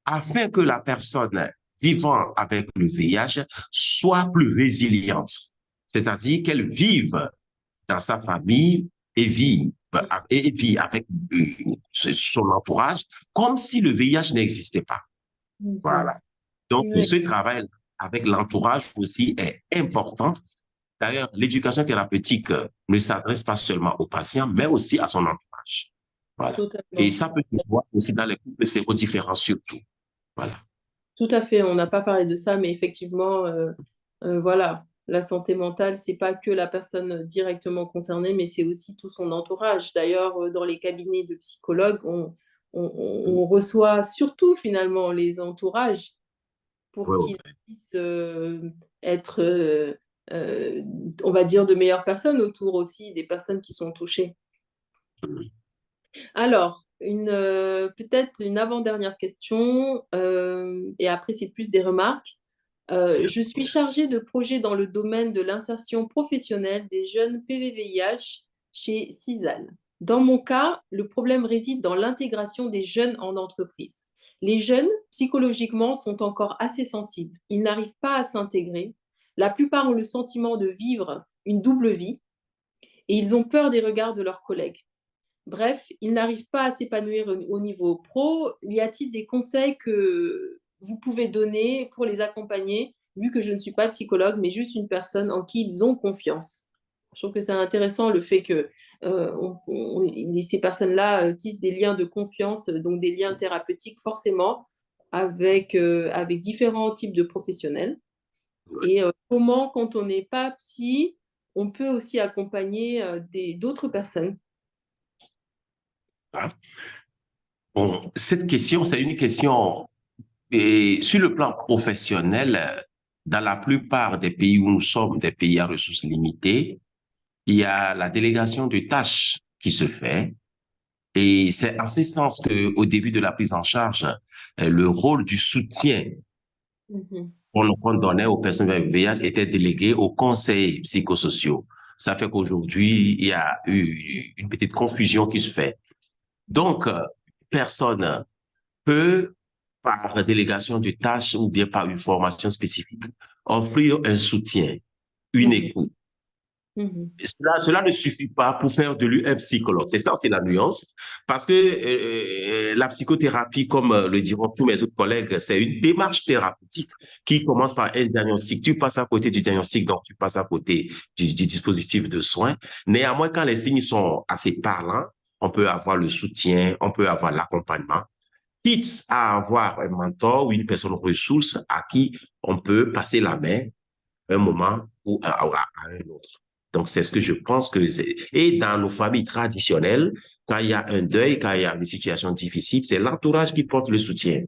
afin que la personne vivant avec le VIH soit plus résiliente, c'est-à-dire qu'elle vive dans sa famille et vit avec son entourage comme si le VIH n'existait pas. Mhm. Voilà. Donc, Oui, ce travail avec l'entourage aussi est important. D'ailleurs, l'éducation thérapeutique ne s'adresse pas seulement aux patients, mais aussi à son entourage. Voilà. Et totalement. ça peut se voir aussi dans les couples sérodifférents surtout. Voilà. Tout à fait, on n'a pas parlé de ça, mais effectivement, voilà, la santé mentale, c'est pas que la personne directement concernée, mais c'est aussi tout son entourage. D'ailleurs, dans les cabinets de psychologues, on reçoit surtout finalement les entourages pour Oui, qu'ils puissent être, euh, on va dire, de meilleures personnes autour aussi des personnes qui sont touchées. oui. Alors, peut-être une avant-dernière question, et après c'est plus des remarques. Je suis chargée de projet dans le domaine de l'insertion professionnelle des jeunes PVVIH chez CISAL. Dans mon cas, le problème réside dans l'intégration des jeunes en entreprise. Les jeunes, psychologiquement, sont encore assez sensibles. Ils n'arrivent pas à s'intégrer. La plupart ont le sentiment de vivre une double vie et ils ont peur des regards de leurs collègues. Bref, ils n'arrivent pas à s'épanouir au niveau pro. Y a-t-il des conseils que vous pouvez donner pour les accompagner, vu que je ne suis pas psychologue, mais juste une personne en qui ils ont confiance? Je trouve que c'est intéressant le fait que ces personnes-là tissent des liens de confiance, donc des liens thérapeutiques forcément avec différents types de professionnels. Et comment, quand on n'est pas psy, on peut aussi accompagner d'autres personnes. Bon, cette question, c'est une question, et sur le plan professionnel, dans la plupart des pays où nous sommes, des pays à ressources limitées, il y a la délégation de tâches qui se fait. Et c'est en ce sens qu'au début de la prise en charge, le rôle du soutien qu'on donnait aux personnes avec VIH était délégué aux conseils psychosociaux. Ça fait qu'aujourd'hui, il y a eu une petite confusion qui se fait. Donc, personne peut, par délégation de tâches ou bien par une formation spécifique, offrir un soutien, une écoute. Et cela ne suffit pas pour faire de lui un psychologue. C'est ça, c'est la nuance. Parce que la psychothérapie, comme le diront tous mes autres collègues, c'est une démarche thérapeutique qui commence par un diagnostic. Tu passes à côté du diagnostic, donc tu passes à côté du dispositif de soins. Néanmoins, quand les signes sont assez parlants, on peut avoir le soutien, on peut avoir l'accompagnement, quitte à avoir un mentor ou une personne ressource à qui on peut passer la main un moment ou à un autre. Donc, c'est ce que je pense que c'est. Et dans nos familles traditionnelles, quand il y a un deuil, quand il y a une situation difficile, c'est l'entourage qui porte le soutien.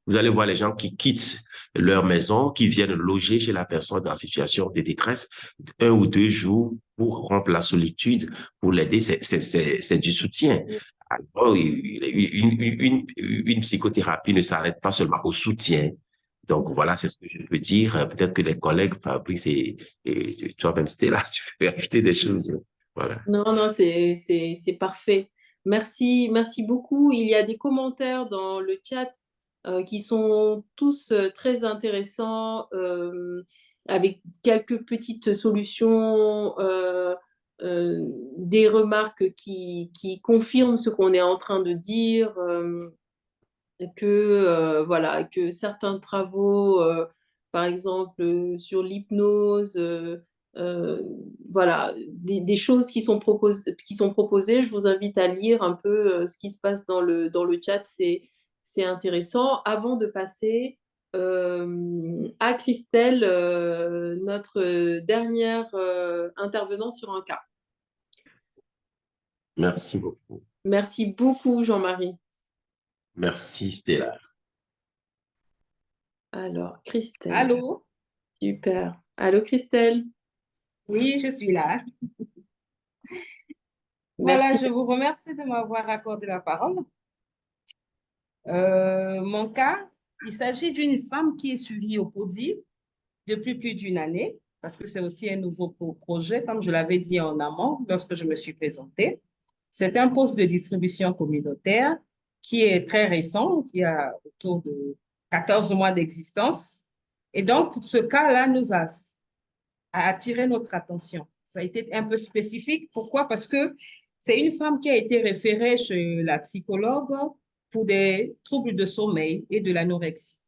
Vous allez voir les gens qui quittent leur maison, qui viennent loger chez la personne en situation de détresse 1 ou 2 jours pour rompre la solitude, pour l'aider. C'est du soutien. Alors, une psychothérapie ne s'arrête pas seulement au soutien. Donc, voilà, c'est ce que je peux dire. Peut-être que les collègues, Fabrice et toi-même, Stella, tu peux ajouter des choses. Voilà. Non, non, c'est parfait. Merci, merci beaucoup. Il y a des commentaires dans le chat qui sont tous très intéressants, avec quelques petites solutions, des remarques qui confirment ce qu'on est en train de dire, voilà, que certains travaux, par exemple sur l'hypnose, voilà, des choses qui sont proposées. Je vous invite à lire un peu ce qui se passe dans le chat, c'est intéressant. Avant de passer à Christelle, notre dernière intervenant sur un cas. Merci beaucoup. Merci beaucoup, Jean-Marie. Merci, Stella. Alors, Christelle. Allô? Super. Allô, Christelle? Oui, je suis là. Merci. Voilà, je vous remercie de m'avoir accordé la parole. Mon cas, il s'agit d'une femme qui est suivie au PODI depuis plus d'une année, parce que c'est aussi un nouveau projet, comme je l'avais dit en amont lorsque je me suis présentée. C'est un poste de distribution communautaire qui est très récent, qui a autour de 14 mois d'existence. Et donc, ce cas-là nous a attiré notre attention. Ça a été un peu spécifique. Pourquoi? Parce que c'est une femme qui a été référée chez la psychologue pour des troubles de sommeil et de l'anorexie.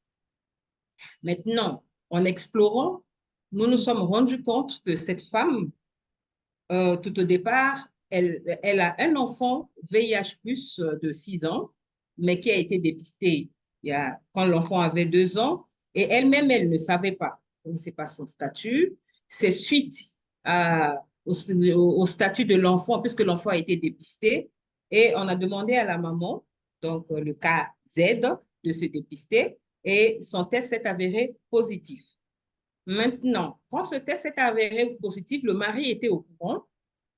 Maintenant, en explorant, nous nous sommes rendus compte que cette femme, tout au départ, elle a un enfant VIH+ de 6 ans, mais qui a été dépisté quand l'enfant avait 2 ans, et elle-même, elle ne savait pas. On ne sait pas son statut. C'est suite au statut de l'enfant, puisque l'enfant a été dépisté, et on a demandé à la maman, donc le cas Z, de se dépister, et son test s'est avéré positif. Maintenant, quand ce test s'est avéré positif, le mari était au courant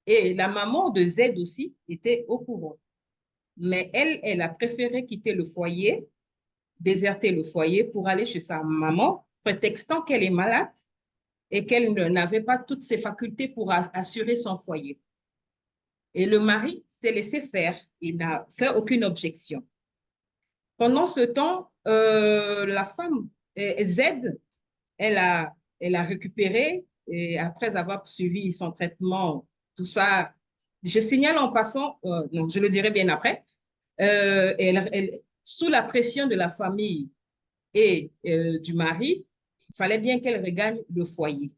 et la maman de Z aussi était au courant. Mais elle a préféré quitter le foyer, déserter le foyer pour aller chez sa maman, prétextant qu'elle est malade et qu'elle n'avait pas toutes ses facultés pour assurer son foyer. Et le mari s'est laissé faire, il n'a fait aucune objection. Pendant ce temps, la femme, Z, elle a récupéré, et après avoir suivi son traitement, tout ça, je signale en passant, non, je le dirai bien après, sous la pression de la famille et du mari, il fallait bien qu'elle regagne le foyer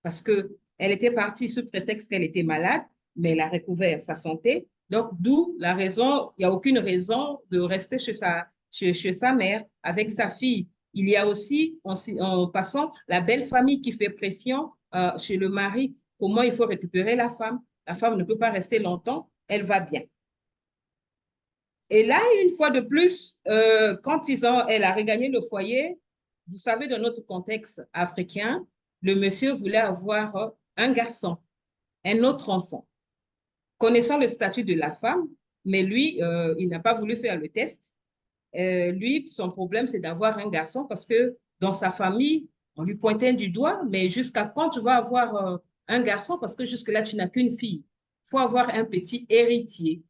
parce qu'elle était partie sous prétexte qu'elle était malade, mais elle a recouvert sa santé. Donc, d'où la raison, il n'y a aucune raison de rester chez sa mère avec sa fille. Il y a aussi, en passant, la belle famille qui fait pression chez le mari. Comment il faut récupérer la femme? La femme ne peut pas rester longtemps, elle va bien. Et là, une fois de plus, quand elle a regagné le foyer, vous savez, dans notre contexte africain, le monsieur voulait avoir un garçon, un autre enfant. Connaissant le statut de la femme, mais lui, il n'a pas voulu faire le test. Lui, son problème, c'est d'avoir un garçon parce que dans sa famille, on lui pointait du doigt, mais jusqu'à quand tu vas avoir un garçon parce que jusque-là, tu n'as qu'une fille. Il faut avoir un petit héritier.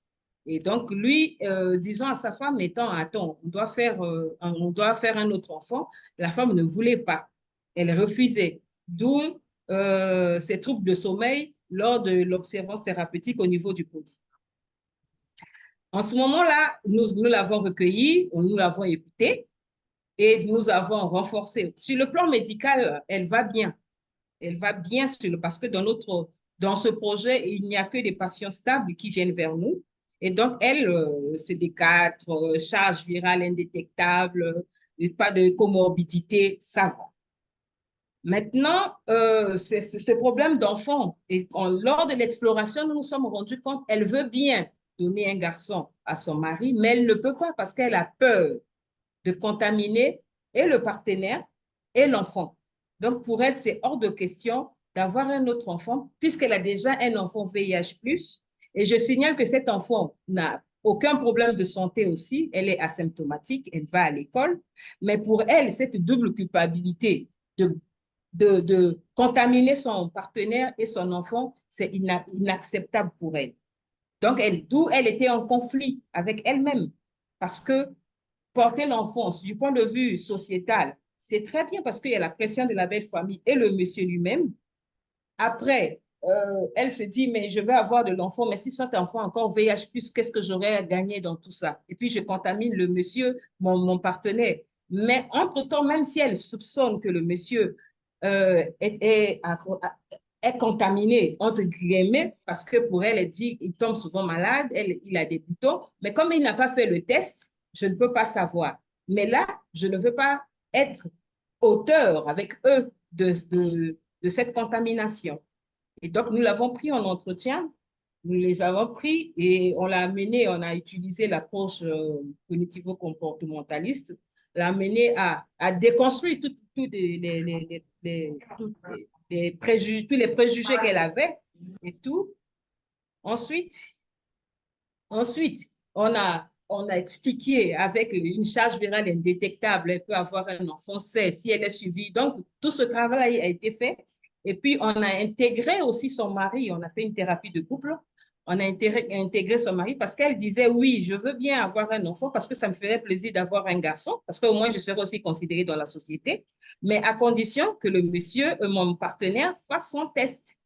Et donc, lui, disant à sa femme, attends, on doit faire un autre enfant. La femme ne voulait pas. Elle refusait. D'où ses troubles de sommeil lors de l'observance thérapeutique au niveau du côté. En ce moment-là, nous l'avons recueilli, nous l'avons écouté et nous avons renforcé. Sur le plan médical, elle va bien. Elle va bien parce que dans ce projet, il n'y a que des patients stables qui viennent vers nous. Et donc, elle, CD4, charge virale indétectable, pas de comorbidité, ça va. Maintenant, ce problème d'enfant, et lors de l'exploration, nous nous sommes rendus compte qu'elle veut bien donner un garçon à son mari, mais elle ne peut pas parce qu'elle a peur de contaminer et le partenaire et l'enfant. Donc, pour elle, c'est hors de question d'avoir un autre enfant puisqu'elle a déjà un enfant VIH+. Et je signale que cet enfant n'a aucun problème de santé aussi. Elle est asymptomatique, elle va à l'école. Mais pour elle, cette double culpabilité de contaminer son partenaire et son enfant, c'est inacceptable pour elle. Donc, d'où elle était en conflit avec elle-même. Parce que porter l'enfant du point de vue sociétal, c'est très bien parce qu'il y a la pression de la belle famille et le monsieur lui-même. Après, elle se dit, mais je vais avoir de l'enfant, mais si cet enfant encore VIH+, qu'est-ce que j'aurais à gagner dans tout ça? Et puis, je contamine le monsieur, mon partenaire. Mais entre-temps, même si elle soupçonne que le monsieur est contaminé, entre guillemets, parce que pour elle, elle dit qu'il tombe souvent malade, il a des boutons, mais comme il n'a pas fait le test, je ne peux pas savoir. Mais là, je ne veux pas être auteur avec eux de cette contamination. Et donc, nous l'avons pris en entretien, nous les avons pris et on l'a amené, on a utilisé l'approche cognitivo-comportementaliste, l'a amené à déconstruire tous les préjugés qu'elle avait et tout. Ensuite, on a expliqué avec une charge virale indétectable, elle peut avoir un enfant, si elle est suivie. Donc, tout ce travail a été fait. Et puis, on a intégré aussi son mari. On a fait une thérapie de couple. On a intégré son mari parce qu'elle disait, oui, je veux bien avoir un enfant parce que ça me ferait plaisir d'avoir un garçon, parce qu'au moins, je serai aussi considérée dans la société, mais à condition que le monsieur, mon partenaire, fasse son test.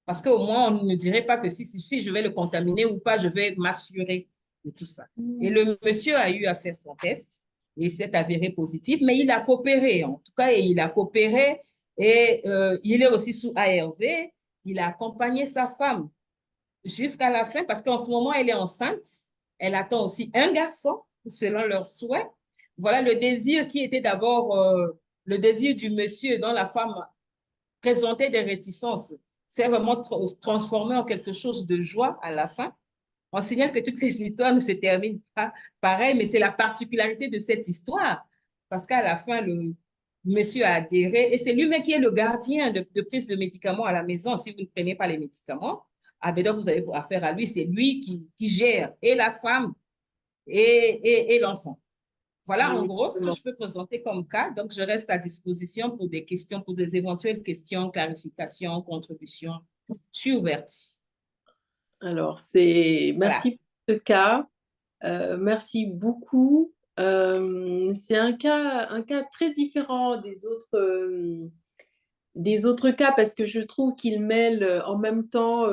Parce qu'au moins, on ne dirait pas que si je vais le contaminer ou pas, je vais m'assurer de tout ça. Et le monsieur a eu à faire son test et s'est avéré positif, mais il a coopéré. En tout cas, il a coopéré et il est aussi sous ARV. Il a accompagné sa femme jusqu'à la fin parce qu'en ce moment, elle est enceinte. Elle attend aussi un garçon selon leurs souhaits. Voilà le désir qui était d'abord le désir du monsieur dont la femme présentait des réticences. C'est vraiment transformé en quelque chose de joie à la fin. On signale que toutes ces histoires ne se terminent pas pareil, mais c'est la particularité de cette histoire. Parce qu'à la fin, le monsieur a adhéré et c'est lui-même qui est le gardien de prise de médicaments à la maison. Si vous ne prenez pas les médicaments, donc vous avez affaire à lui, c'est lui qui gère. Et la femme et l'enfant. Voilà en Oui, gros ce que exactement. je peux présenter comme cas. Donc, je reste à disposition pour des questions, pour des éventuelles questions, clarifications, contributions. Je suis ouverte. Alors, Voilà. merci pour ce cas. Merci beaucoup. C'est un cas très différent des autres cas parce que je trouve qu'il mêle en même temps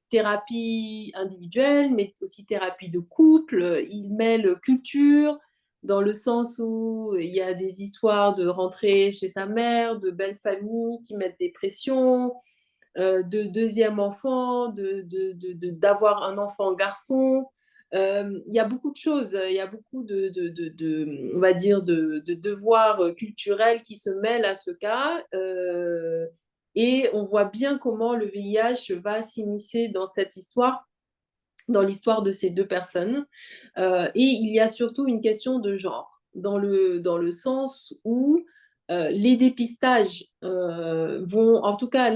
thérapie individuelle, mais aussi thérapie de couple. Il mêle culture dans le sens où il y a des histoires de rentrer chez sa mère, de belles familles qui mettent des pressions, de deuxième enfant, d'avoir un enfant garçon. Il y a beaucoup de choses, il y a beaucoup on va dire, de devoirs culturels qui se mêlent à ce cas. Et on voit bien comment le VIH va s'immiscer dans cette histoire, dans l'histoire de ces deux personnes. Et il y a surtout une question de genre, dans le sens où les dépistages vont, en tout cas,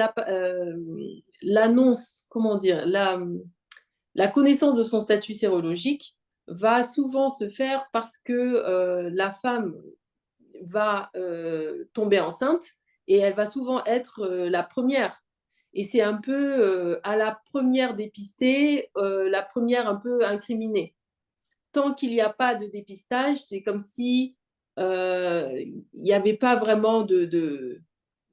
l'annonce, comment dire, la connaissance de son statut sérologique va souvent se faire parce que la femme va tomber enceinte et elle va souvent être la première. Et c'est un peu à la première dépistée, la première un peu incriminée. Tant qu'il n'y a pas de dépistage, c'est comme si il n'y avait pas vraiment de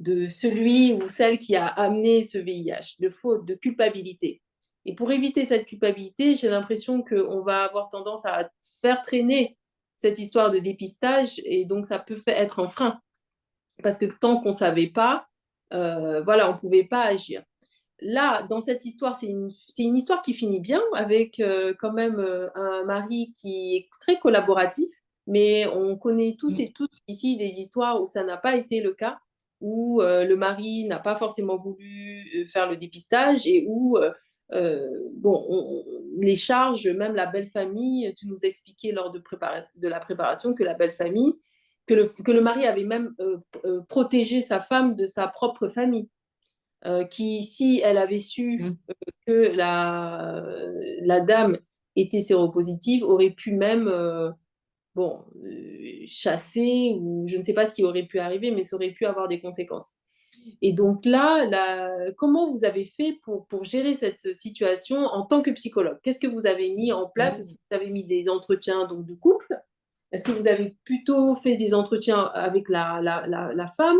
celui ou celle qui a amené ce VIH, de faute, de culpabilité. Et pour éviter cette culpabilité, j'ai l'impression qu'on va avoir tendance à faire traîner cette histoire de dépistage et donc ça peut être un frein. Parce que tant qu'on ne savait pas, voilà, on ne pouvait pas agir. Là, dans cette histoire, c'est une histoire qui finit bien avec quand même un mari qui est très collaboratif, mais on connaît tous et toutes ici des histoires où ça n'a pas été le cas, où le mari n'a pas forcément voulu faire le dépistage et où, bon, les charges, même la belle famille, tu nous expliquais lors de la préparation que la belle famille, que le mari avait même protégé sa femme de sa propre famille qui, si elle avait su que la dame était séropositive, aurait pu même bon, chasser ou je ne sais pas ce qui aurait pu arriver, mais ça aurait pu avoir des conséquences. Et donc là, comment vous avez fait pour gérer cette situation en tant que psychologue? Qu'est-ce que vous avez mis en place? Est-ce que vous avez mis des entretiens donc, de couple? Est-ce que vous avez plutôt fait des entretiens avec la femme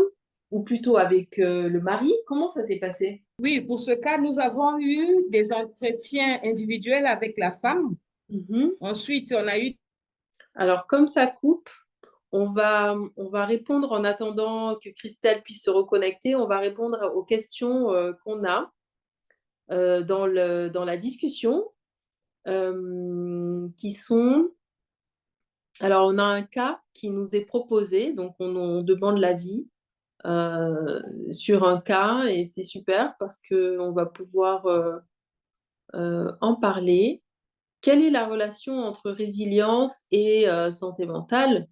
ou plutôt avec le mari? Comment ça s'est passé? Oui, pour ce cas, nous avons eu des entretiens individuels avec la femme. Ensuite, on a eu... Alors, comme ça coupe, on va répondre en attendant que Christelle puisse se reconnecter. On va répondre aux questions qu'on a dans la discussion qui sont... Alors, on a un cas qui nous est proposé, donc on demande l'avis sur un cas et c'est super parce qu'on va pouvoir en parler. Quelle est la relation entre résilience et santé mentale?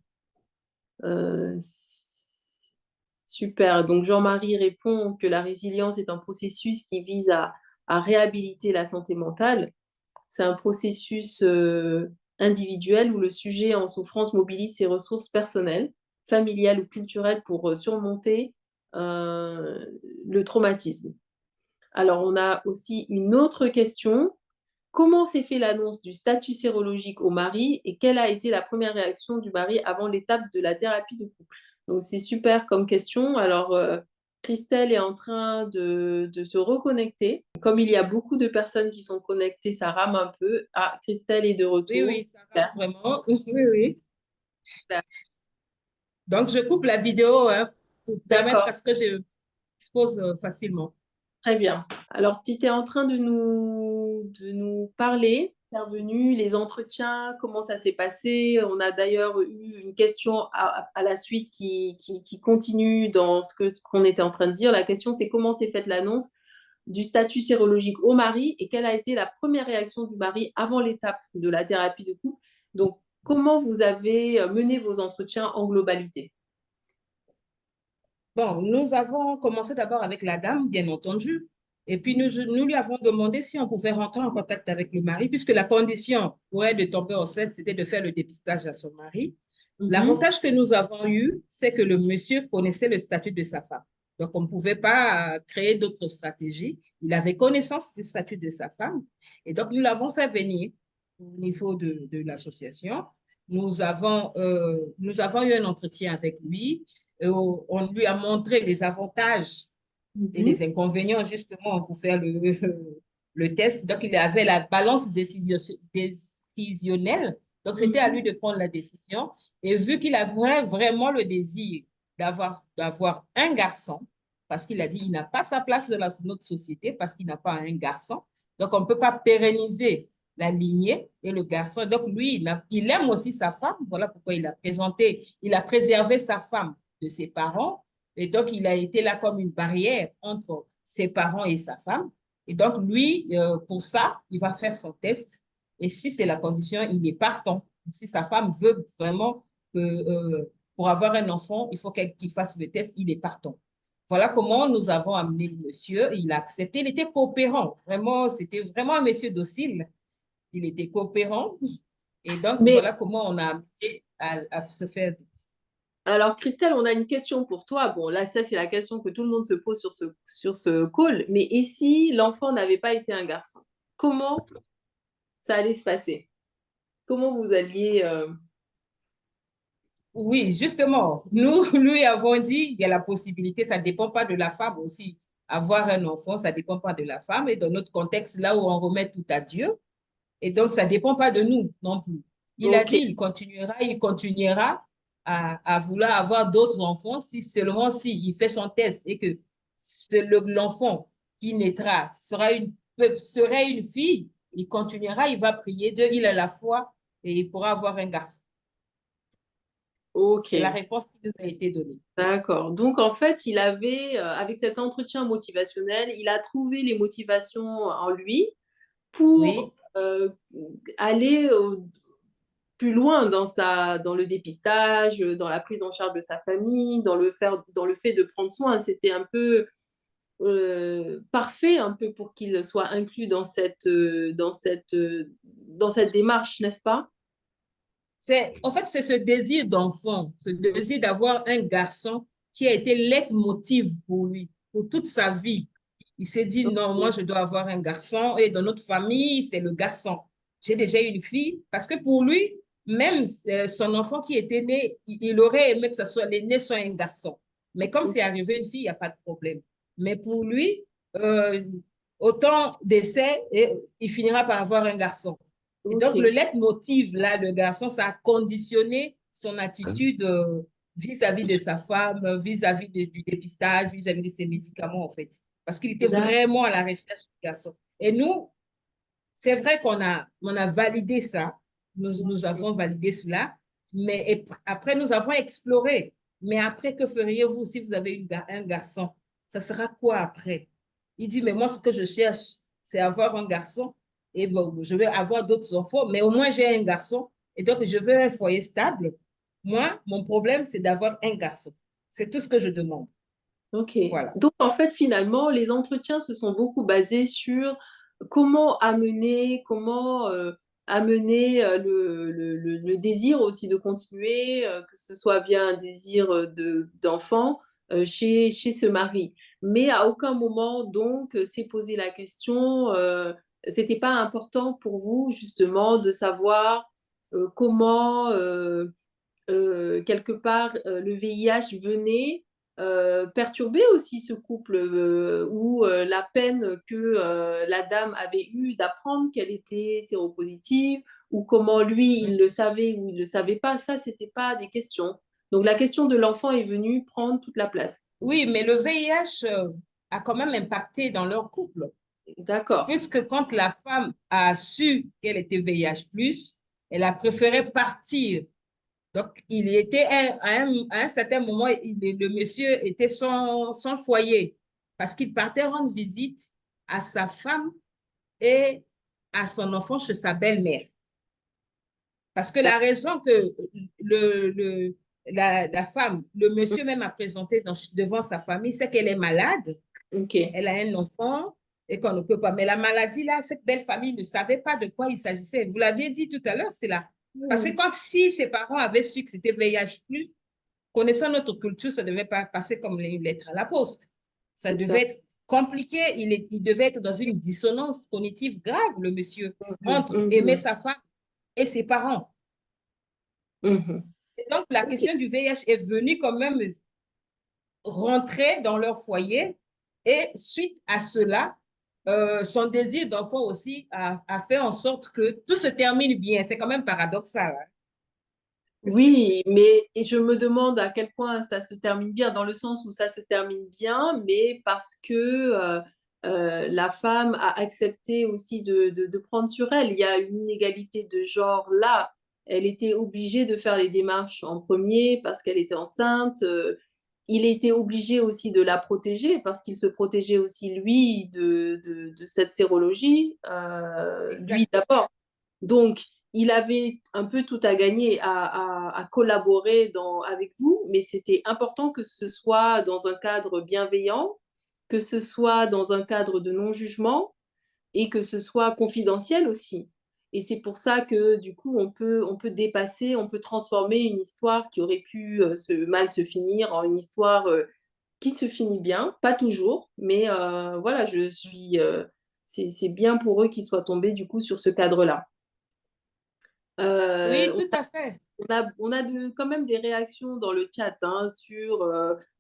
Super. Donc Jean-Marie répond que la résilience est un processus qui vise à réhabiliter la santé mentale. C'est un processus individuel où le sujet en souffrance mobilise ses ressources personnelles, familiales ou culturelles pour surmonter le traumatisme. Alors, on a aussi une autre question. Comment s'est fait l'annonce du statut sérologique au mari et quelle a été la première réaction du mari avant l'étape de la thérapie de couple? Donc, c'est super comme question. Alors, Christelle est en train de se reconnecter. Comme il y a beaucoup de personnes qui sont connectées, ça rame un peu. Ah, Christelle est de Oui, retour. oui, ça va vraiment. Oui, oui. Super. Donc, je coupe la vidéo hein, pour permettre D'accord, à ce que je expose facilement. très bien. Alors, tu étais en train de nous parler, intervenu, les entretiens, comment ça s'est passé. On a d'ailleurs eu une question à la suite qui continue dans ce qu'on était en train de dire. La question, c'est comment s'est faite l'annonce du statut sérologique au mari et quelle a été la première réaction du mari avant l'étape de la thérapie de couple. Donc, comment vous avez mené vos entretiens en globalité? Bon, nous avons commencé d'abord avec la dame, bien entendu. Et puis, nous lui avons demandé si on pouvait rentrer en contact avec le mari, puisque la condition pour elle de tomber enceinte, c'était de faire le dépistage à son mari. L'avantage que nous avons eu, c'est que le monsieur connaissait le statut de sa femme. Donc, on ne pouvait pas créer d'autres stratégies. Il avait connaissance du statut de sa femme. Et donc, nous l'avons fait venir au niveau de l'association. Nous avons eu un entretien avec lui. On lui a montré les avantages et les inconvénients, justement, pour faire le test. Donc, il avait la balance décisionnelle. Donc, c'était à lui de prendre la décision. Et vu qu'il avait vraiment le désir d'avoir un garçon, parce qu'il a dit qu'il n'a pas sa place dans notre société, parce qu'il n'a pas un garçon. Donc, on ne peut pas pérenniser la lignée et le garçon. Donc, lui, il aime aussi sa femme. Voilà pourquoi il a préservé sa femme de ses parents. Et donc, il a été là comme une barrière entre ses parents et sa femme. Et donc, lui, pour ça, il va faire son test. Et si c'est la condition, il est partant. Si sa femme veut vraiment que pour avoir un enfant, il faut qu'il fasse le test, il est partant. Voilà comment nous avons amené le monsieur. Il a accepté. Il était coopérant. Vraiment, c'était vraiment un monsieur docile. Il était coopérant. Et donc, Mais voilà comment on a amené à se faire. alors, Christelle, on a une question pour toi. Bon, là, ça, c'est la question que tout le monde se pose sur ce call. Mais et si l'enfant n'avait pas été un garçon? Comment ça allait se passer? Comment vous alliez... Oui, justement, nous lui avons dit, il y a la possibilité, ça ne dépend pas de la femme aussi. Avoir un enfant, ça ne dépend pas de la femme. Et dans notre contexte, là où on remet tout à Dieu, et donc ça ne dépend pas de nous non plus. Il a Ok, dit, il continuera à vouloir avoir d'autres enfants si seulement si il fait son test et que l'enfant qui naîtra serait une fille, il continuera, il va prier Dieu, il a la foi et il pourra avoir un garçon. C'est la ok. réponse qui nous a été donnée. D'accord. Donc, en fait, il avait, avec cet entretien motivationnel, il a trouvé les motivations en lui pour Oui, aller plus loin dans le dépistage, dans la prise en charge de sa famille, dans le fait de prendre soin. C'était un peu parfait, un peu pour qu'il soit inclus dans cette démarche, n'est-ce pas? en fait, c'est ce désir d'enfant, ce désir d'avoir un garçon qui a été leitmotiv pour lui, pour toute sa vie. Il s'est dit, non, moi, Ok. je dois avoir un garçon. Et dans notre famille, c'est le garçon. J'ai déjà une fille. Parce que pour lui, même son enfant qui était né, il aurait aimé que l'aîné soit un garçon. Mais comme c'est arrivé une fille, il n'y a pas de problème. Mais pour lui, euh, autant d'essais, et il finira par avoir un garçon. Et Ok. donc, le leitmotiv, là, le garçon, ça a conditionné son attitude vis-à-vis de sa femme, vis-à-vis du dépistage, vis-à-vis de ses médicaments, en fait. Parce qu'il était D'accord. vraiment à la recherche du garçon. Et nous, c'est vrai on a validé ça. Nous avons validé cela. Mais après, nous avons exploré. Mais après, que feriez-vous si vous avez un garçon? Ça sera quoi après? Il dit, mais moi, ce que je cherche, c'est avoir un garçon. Et bon, je vais avoir d'autres enfants, mais au moins j'ai un garçon. Et donc, je veux un foyer stable. Moi, mon problème, c'est d'avoir un garçon. C'est tout ce que je demande. Ok. Voilà. Donc, en fait, finalement, les entretiens se sont beaucoup basés sur comment amener le désir aussi de continuer, que ce soit via un désir d'enfant chez ce mari. Mais à aucun moment, donc, s'est posé la question, c'était pas important pour vous, justement, de savoir comment quelque part, le VIH venait perturber aussi ce couple où la peine que la dame avait eue d'apprendre qu'elle était séropositive ou comment lui, il le savait ou il ne le savait pas, ça, c'était pas des questions. Donc la question de l'enfant est venue prendre toute la place. Oui, mais le VIH a quand même impacté dans leur couple. D'accord. Puisque quand la femme a su qu'elle était VIH+, elle a préféré partir. Donc, il était à un certain moment, le monsieur était sans foyer parce qu'il partait rendre visite à sa femme et à son enfant chez sa belle-mère. Parce que la raison que la femme, le monsieur même a présenté devant sa famille, c'est qu'elle est malade, Ok. elle a un enfant et qu'on ne peut pas. Mais la maladie, là, cette belle famille ne savait pas de quoi il s'agissait. Vous l'aviez dit tout à l'heure, c'est là. Parce que si ses parents avaient su que c'était VIH+, connaissant notre culture, ça ne devait pas passer comme une lettre à la poste. Ça devait être compliqué. Il devait être dans une dissonance cognitive grave, le monsieur, entre aimer sa femme et ses parents. Et donc, la question du VIH est venue quand même rentrer dans leur foyer. Et suite à cela, son désir d'enfant aussi a fait en sorte que tout se termine bien. C'est quand même paradoxal. Hein? Oui, mais je me demande à quel point ça se termine bien, dans le sens où ça se termine bien, mais parce que la femme a accepté aussi de prendre sur elle. Il y a une inégalité de genre là. Elle était obligée de faire les démarches en premier parce qu'elle était enceinte. Il était obligé aussi de la protéger parce qu'il se protégeait aussi, lui, de cette sérologie, lui d'abord. Donc, il avait un peu tout à gagner à collaborer avec vous, mais c'était important que ce soit dans un cadre bienveillant, que ce soit dans un cadre de non-jugement et que ce soit confidentiel aussi. Et c'est pour ça que du coup, on peut dépasser, on peut transformer une histoire qui aurait pu mal se finir en une histoire qui se finit bien, pas toujours, mais voilà, c'est bien pour eux qu'ils soient tombés du coup sur ce cadre-là. Oui, Euh, tout à fait. on a quand même des réactions dans le chat sur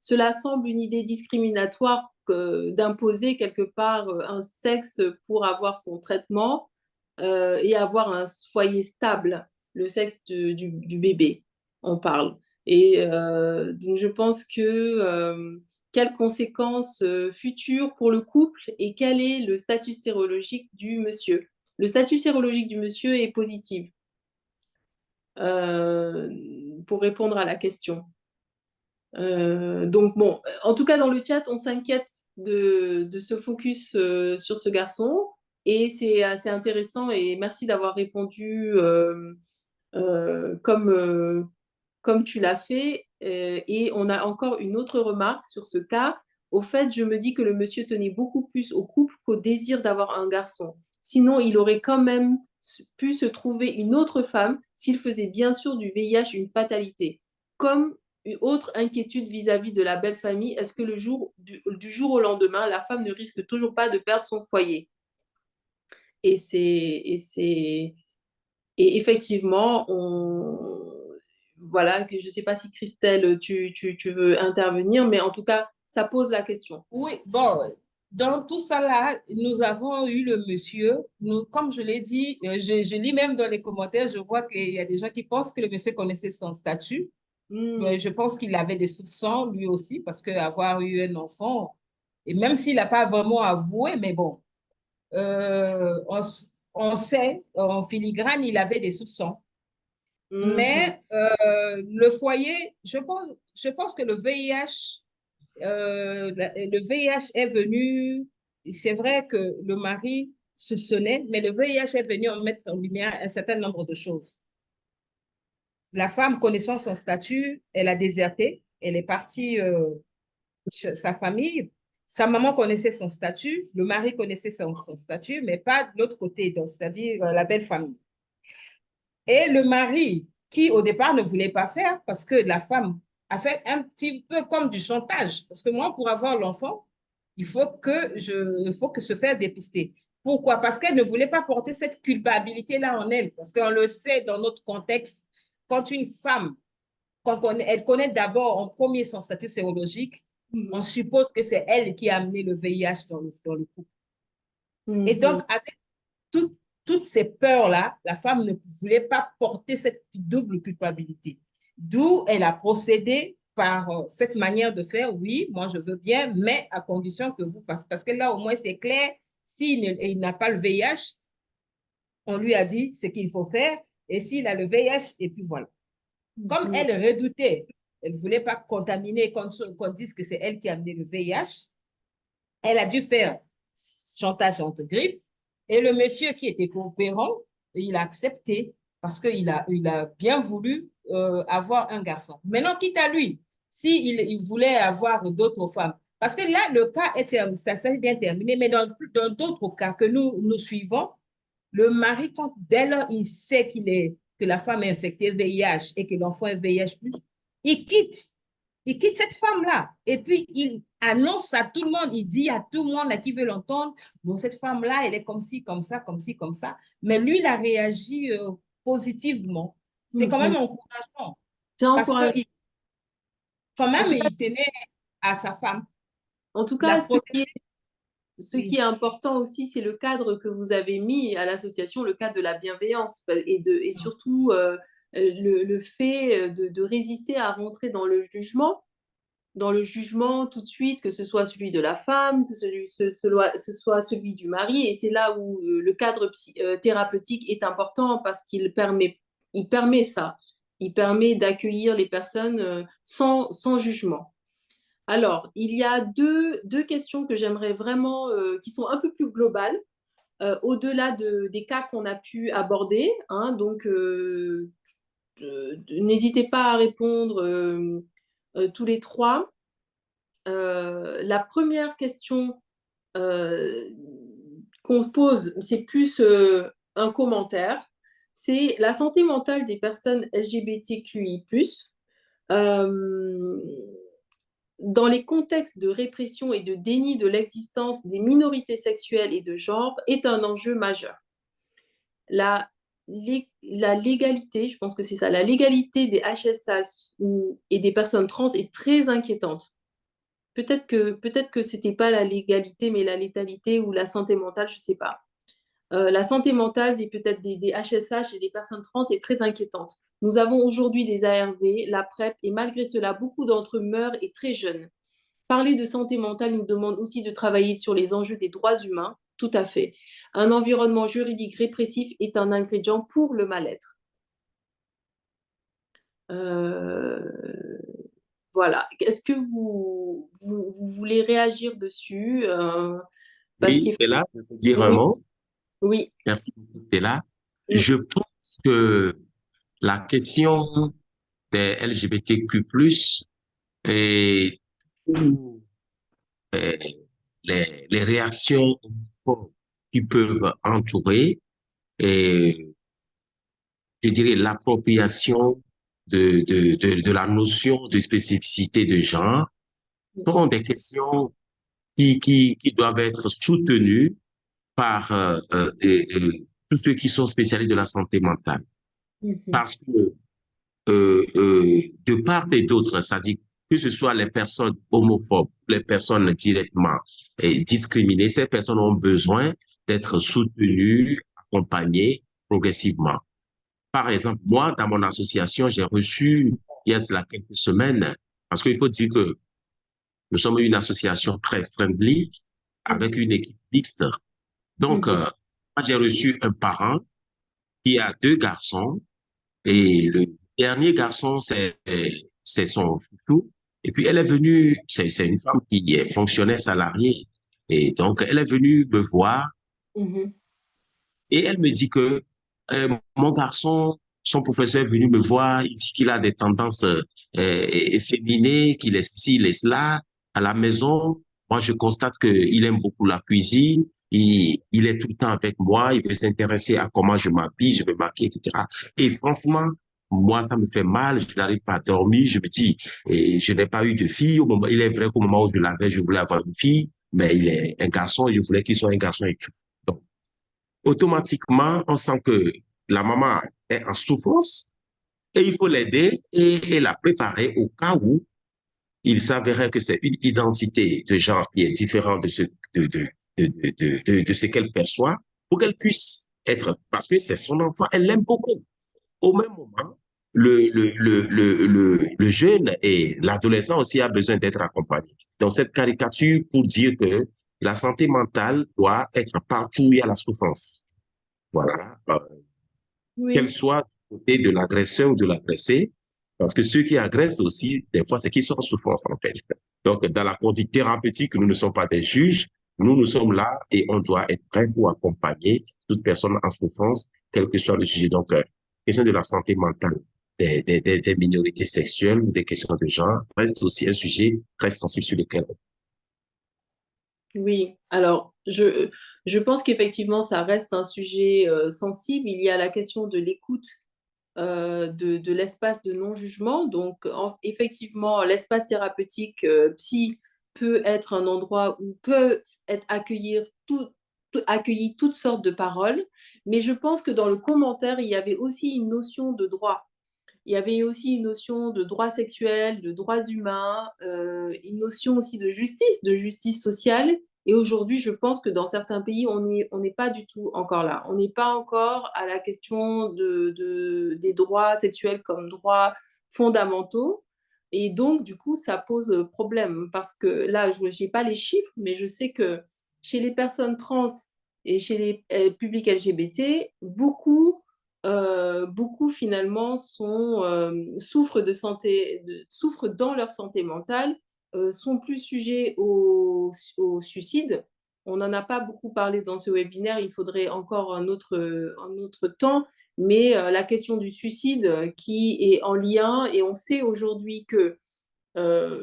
cela semble une idée discriminatoire d'imposer quelque part un sexe pour avoir son traitement et avoir un foyer stable, le sexe du bébé, on parle. Et donc je pense que quelles conséquences futures pour le couple et quel est le statut sérologique du monsieur? Le statut sérologique du monsieur est positif euh, pour répondre à la question. Donc bon, en tout cas dans le chat, on s'inquiète de ce focus sur ce garçon et c'est assez intéressant et merci d'avoir répondu comme tu l'as fait. Et on a encore une autre remarque sur ce cas. Au fait, je me dis que le monsieur tenait beaucoup plus au couple qu'au désir d'avoir un garçon. Sinon, il aurait quand même pu se trouver une autre femme s'il faisait bien sûr du VIH une fatalité. Comme une autre inquiétude vis-à-vis de la belle famille, est-ce que du jour au lendemain, la femme ne risque toujours pas de perdre son foyer? Et effectivement, voilà, que je ne sais pas si Christelle, tu veux intervenir, mais en tout cas, ça pose la question. Oui, bon, dans tout ça là, nous avons eu le monsieur, comme je l'ai dit, je lis même dans les commentaires, je vois qu'il y a des gens qui pensent que le monsieur connaissait son statut. Je pense qu'il avait des soupçons lui aussi, parce qu'avoir eu un enfant, et même s'il n'a pas vraiment avoué, mais bon, on sait, en filigrane, il avait des soupçons. Mais le foyer, je pense que le VIH est venu, c'est vrai que le mari soupçonnait, mais le VIH est venu en mettre en lumière un certain nombre de choses. La femme, connaissant son statut, elle a déserté, elle est partie chez sa famille. Sa maman connaissait son statut, le mari connaissait son statut, mais pas de l'autre côté, c'est-à-dire la belle famille. Et le mari, qui au départ ne voulait pas faire, parce que la femme a fait un petit peu comme du chantage. Parce que moi, pour avoir l'enfant, il faut que se faire dépister. Pourquoi? Parce qu'elle ne voulait pas porter cette culpabilité-là en elle. Parce qu'on le sait dans notre contexte, quand une femme, elle connaît d'abord en premier son statut sérologique, on suppose que c'est elle qui a amené le VIH dans le couple. Et donc, avec toutes ces peurs-là, la femme ne voulait pas porter cette double culpabilité. D'où elle a procédé par cette manière de faire. Oui, moi je veux bien, mais à condition que vous fassiez. Parce que là, au moins, c'est clair, s'il n'a pas le VIH, on lui a dit ce qu'il faut faire. Et s'il a le VIH, et puis voilà. Comme elle redoutait, elle ne voulait pas contaminer, qu'on dise que c'est elle qui a amené le VIH, elle a dû faire chantage entre griffes. Et le monsieur qui était coopérant, il a accepté parce qu'il a bien voulu avoir un garçon. Maintenant, quitte à lui, s'il voulait avoir d'autres femmes, Parce que là, le cas est terminé, ça s'est bien terminé, mais dans d'autres cas que nous suivons, le mari, dès lors il sait que la femme est infectée VIH et que l'enfant est VIH+, il quitte. Il quitte cette femme-là. Et puis, il annonce à tout le monde, il dit à tout le monde là, qui veut l'entendre, bon, cette femme-là, elle est comme ci, comme ça, comme ci, comme ça. Mais lui, il a réagi positivement. C'est quand même encourageant. C'est Parce encourageant. que quand En même, tout cas, il tenait à sa femme. en tout Il la cas, protégeait. ce qui est important aussi, c'est le cadre que vous avez mis à l'association, le cadre de la bienveillance et surtout le fait de résister à rentrer dans le jugement tout de suite, que ce soit celui de la femme, que ce soit celui du mari. Et c'est là où le cadre thérapeutique est important parce qu'il permet ça. Il permet d'accueillir les personnes sans jugement. Alors, il y a deux questions que j'aimerais vraiment, qui sont un peu plus globales, au-delà des cas qu'on a pu aborder. Hein, donc, n'hésitez pas à répondre tous les trois. La première question qu'on pose, c'est plus un commentaire. C'est la santé mentale des personnes LGBTQI+. Dans les contextes de répression et de déni de l'existence des minorités sexuelles et de genre est un enjeu majeur. La légalité, je pense que c'est ça, la légalité des HSH et des personnes trans est très inquiétante. Peut-être que c'était pas la légalité, mais la létalité ou la santé mentale, je sais pas. La santé mentale peut-être des HSH et des personnes trans est très inquiétante. Nous avons aujourd'hui des ARV, la PrEP, et malgré cela, beaucoup d'entre eux meurent et très jeunes. Parler de santé mentale nous demande aussi de travailler sur les enjeux des droits humains, tout à fait. Un environnement juridique répressif est un ingrédient pour le mal-être. Voilà. Est-ce que vous voulez réagir dessus Oui, Stella, je peux dire un mot. Oui. Merci beaucoup, Stella. Je pense que la question des LGBTQ+, et les réactions qui peuvent entourer, et je dirais l'appropriation de la notion de spécificité de genre, sont des questions qui doivent être soutenues par tous ceux qui sont spécialistes de la santé mentale. Parce que de part et d'autre, ça dit que ce soit les personnes homophobes, les personnes directement discriminées, ces personnes ont besoin d'être soutenues, accompagnées progressivement. Par exemple, moi, dans mon association, j'ai reçu, il y a cela quelques semaines, parce qu'il faut dire que nous sommes une association très friendly, avec une équipe mixte. Donc, moi, j'ai reçu un parent qui a 2 garçons, et le dernier garçon, c'est son chouchou. Et puis, elle est venue, c'est une femme qui est fonctionnaire salariée. Et donc, elle est venue me voir et elle me dit que mon garçon, son professeur est venu me voir, il dit qu'il a des tendances efféminées, qu'il est ci, il est cela. À la maison, moi, je constate qu'il aime beaucoup la cuisine, il est tout le temps avec moi, il veut s'intéresser à comment je m'habille, je me maquille, etc. Et franchement, moi, ça me fait mal, je n'arrive pas à dormir, je me dis, et je n'ai pas eu de fille. Au moment, il est vrai qu'au moment où je l'avais, je voulais avoir une fille, mais il est un garçon, je voulais qu'il soit un garçon et tout. Donc, automatiquement, on sent que la maman est en souffrance et il faut l'aider et la préparer au cas où il s'avérait que c'est une identité de genre qui est différente de ce qu'elle perçoit pour qu'elle puisse être, parce que c'est son enfant, elle l'aime beaucoup. Au même moment, le jeune et l'adolescent aussi a besoin d'être accompagné. Dans cette caricature pour dire que la santé mentale doit être partout où il y a la souffrance. Voilà. Qu'elle soit du côté de l'agresseur ou de l'agressé, parce que ceux qui agressent aussi, des fois, c'est qu'ils sont en souffrance, en fait. Donc, dans la conduite thérapeutique, nous ne sommes pas des juges, nous sommes là et on doit être prêt pour accompagner toute personne en souffrance, quel que soit le sujet. Donc, question de la santé mentale des minorités sexuelles ou des questions de genre reste aussi un sujet très sensible sur lequel Oui, alors je pense qu'effectivement, ça reste un sujet sensible. Il y a la question de l'écoute, de l'espace de non-jugement. Donc, effectivement, l'espace thérapeutique psy peut être un endroit où peut être accueilli toutes sortes de paroles. Mais je pense que dans le commentaire, il y avait aussi une notion de droit. Il y avait aussi une notion de droits sexuels, de droits humains, une notion aussi de justice sociale. Et aujourd'hui, je pense que dans certains pays, on n'est pas du tout encore là. On n'est pas encore à la question des droits sexuels comme droits fondamentaux. Et donc, du coup, ça pose problème parce que là, je n'ai pas les chiffres, mais je sais que chez les personnes trans et chez les publics LGBT, beaucoup finalement souffrent dans leur santé mentale, sont plus sujets au suicide. On n'en a pas beaucoup parlé dans ce webinaire, il faudrait encore un autre temps, mais la question du suicide qui est en lien, et on sait aujourd'hui que euh,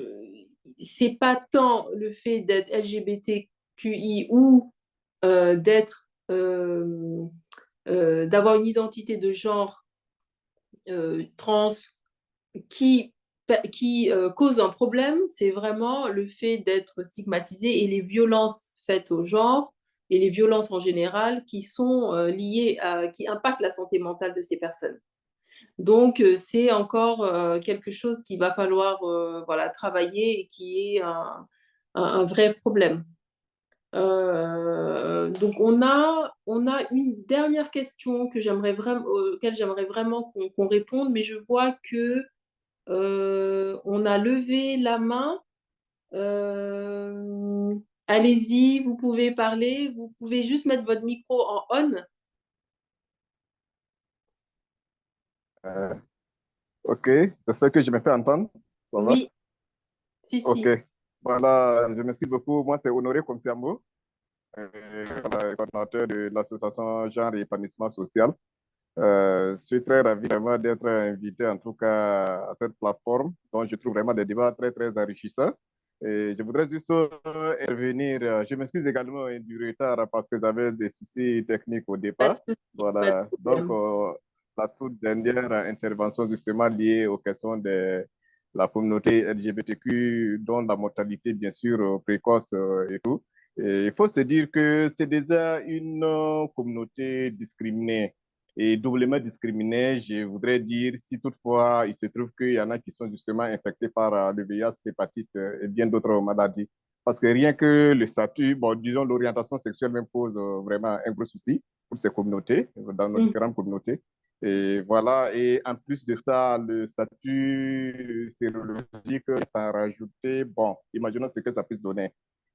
c'est pas tant le fait d'être LGBTQI ou d'être d'avoir une identité de genre trans qui, qui cause un problème, c'est vraiment le fait d'être stigmatisé et les violences faites au genre et les violences en général qui sont qui impactent la santé mentale de ces personnes. Donc, c'est encore quelque chose qu'il va falloir voilà, travailler et qui est un vrai problème. Donc on a une dernière question que auquel j'aimerais vraiment qu'on réponde, mais je vois que on a levé la main. Euh, Allez-y, vous pouvez parler, vous pouvez juste mettre votre micro en on. Euh, ok, j'espère que je me fais entendre. Ça va? Oui, si, Ok. si. Voilà, je m'excuse beaucoup. Moi, c'est Honoré Komsiambo, voilà, coordinateur de l'association Genre et Épanouissement Social. Je suis très ravi vraiment d'être invité en tout cas à cette plateforme dont je trouve vraiment des débats très, très enrichissants. Et je voudrais juste intervenir. Je m'excuse également du retard parce que j'avais des soucis techniques au Pas de départ. souci, pas de Voilà. Donc, problème. la toute dernière intervention justement liée aux questions de la communauté LGBTQ, dont la mortalité, bien sûr, précoce et tout. Et il faut se dire que c'est déjà une communauté discriminée et doublement discriminés, je voudrais dire, si toutefois il se trouve qu'il y en a qui sont justement infectés par le VIH, l'hépatite et bien d'autres maladies. Parce que rien que le statut, bon, disons l'orientation sexuelle même pose vraiment un gros souci pour ces communautés, dans nos Mm. différentes communautés. Et voilà, et en plus de ça, le statut sérologique, ça a rajouté, bon, imaginons ce que ça puisse donner.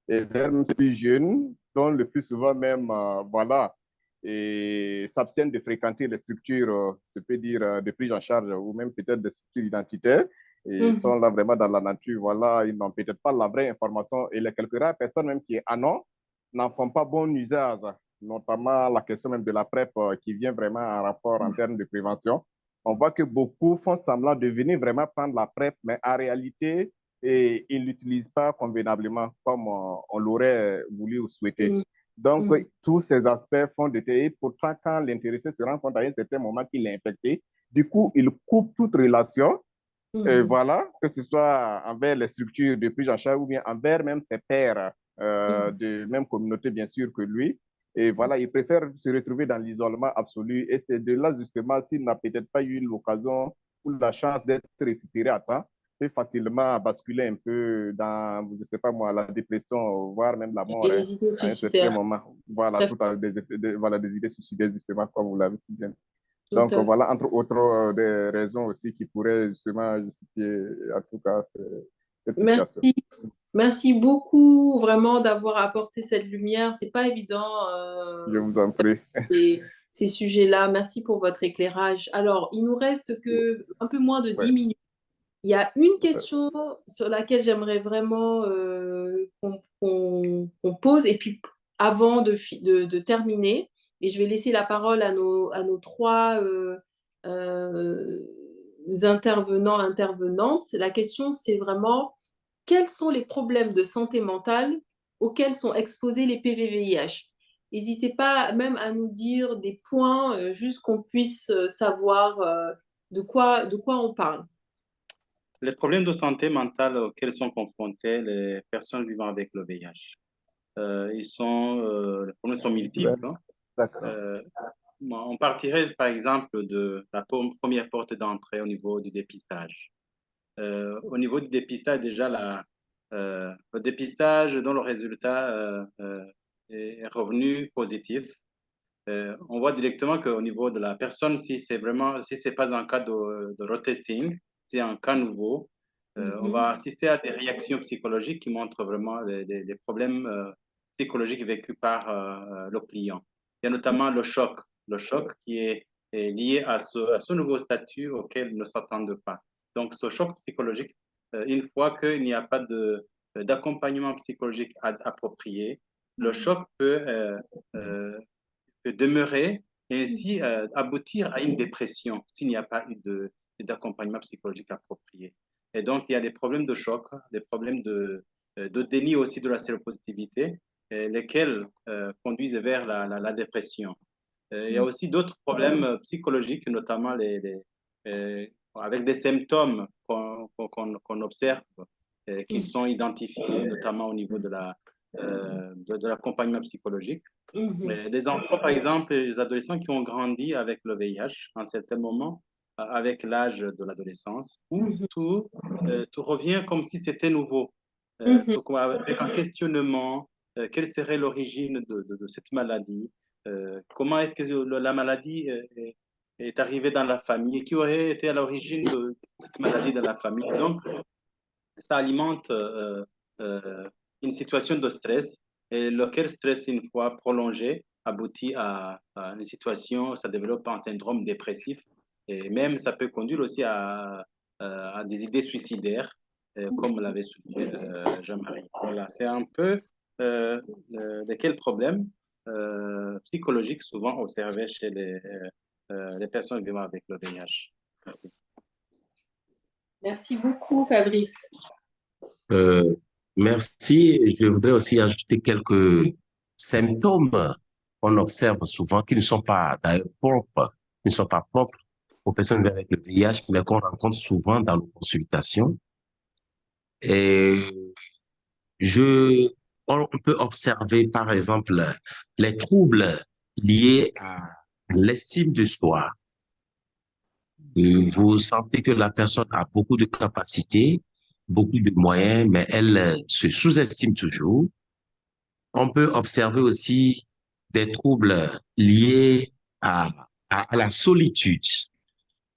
Et même ces plus jeunes, dont le plus souvent même, voilà, et s'abstiennent de fréquenter les structures, je peux dire, de prise en charge ou même peut-être des structures identitaires et Mhm. sont là vraiment dans la nature. Voilà, ils n'ont peut-être pas la vraie information et les quelques rares personnes même qui en ont n'en font pas bon usage, notamment la question même de la PrEP qui vient vraiment en rapport en termes de prévention. On voit que beaucoup font semblant de venir vraiment prendre la PrEP, mais en réalité, ils ne l'utilisent pas convenablement comme on l'aurait voulu ou souhaité. Mm. Donc, Mm. tous ces aspects font de TI. Pourtant, quand l'intéressé se rend compte à un certain moment qu'il est infecté, du coup, il coupe toute relation. Mm. Voilà, que ce soit envers les structures de prise en charge ou bien envers même ses pairs Mm. de même communauté, bien sûr, que lui. Et voilà, il préfère se retrouver dans l'isolement absolu. Et c'est de là, justement, s'il n'a peut-être pas eu l'occasion ou la chance d'être récupéré à temps, peut facilement basculer un peu dans, je ne sais pas moi, la dépression, voire même la mort Et hein, les idées à un certain suicidaires, moment. Voilà, tout à fait. tout à des, voilà, des idées suicidaires, justement, comme vous l'avez si bien. Tout Donc, à fait. voilà, entre autres, des raisons aussi qui pourraient justement justifier, en tout cas, cette situation. Merci. Merci beaucoup vraiment d'avoir apporté cette lumière. C'est pas évident Je vous en prie. ces sujets-là. Merci pour votre éclairage. Alors, il nous reste que un peu moins de Ouais. 10 minutes. Il y a une question sur laquelle j'aimerais vraiment qu'on pose. Et puis, avant de terminer, et je vais laisser la parole à nos trois euh, intervenants, intervenantes. La question, c'est vraiment quels sont les problèmes de santé mentale auxquels sont exposés les PVVIH. N'hésitez pas même à nous dire des points, juste qu'on puisse savoir de quoi on parle. Les problèmes de santé mentale auxquels sont confrontées les personnes vivant avec le VIH. Les problèmes sont multiples. Hein. D'accord. On partirait par exemple de la première porte d'entrée au niveau du dépistage. Au niveau du dépistage, déjà, le dépistage dont le résultat est revenu positif, on voit directement qu'au niveau de la personne, si c'est pas un cas de retesting, c'est un cas nouveau, on va assister à des réactions psychologiques qui montrent vraiment des problèmes psychologiques vécus par le client. Il y a notamment le choc qui est lié à ce nouveau statut auquel ils ne s'attendent pas. Donc, ce choc psychologique, une fois qu'il n'y a pas d'accompagnement psychologique approprié, le choc peut demeurer et ainsi aboutir à une dépression s'il n'y a pas eu d'accompagnement psychologique approprié. Et donc, il y a des problèmes de choc, des problèmes de déni aussi de la séropositivité, lesquels conduisent vers la dépression. Il y a aussi d'autres problèmes psychologiques, notamment avec des symptômes qu'on observe, qui sont identifiés, notamment au niveau de l'accompagnement psychologique. Les enfants, par exemple, les adolescents qui ont grandi avec le VIH à un certain moment, avec l'âge de l'adolescence, où tout revient comme si c'était nouveau, avec un questionnement, quelle serait l'origine de cette maladie, comment est-ce que la maladie est arrivée dans la famille, qui aurait été à l'origine de cette maladie dans la famille. Donc, ça alimente une situation de stress, et lequel stress, une fois prolongé, aboutit à une situation, ça développe un syndrome dépressif, et même ça peut conduire aussi à des idées suicidaires, comme l'avait souligné Jean-Marie. Voilà, c'est un peu de quels problèmes psychologiques souvent observés chez les personnes vivant avec le VIH. Merci. Merci beaucoup, Fabrice. Merci. Je voudrais aussi ajouter quelques symptômes qu'on observe souvent, qui ne sont pas d'ailleurs propres, qui ne sont pas propres aux personnes avec le VIH, mais qu'on rencontre souvent dans nos consultations. Et on peut observer, par exemple, les troubles liés à l'estime de soi. Vous sentez que la personne a beaucoup de capacités, beaucoup de moyens, mais elle se sous-estime toujours. On peut observer aussi des troubles liés à la solitude.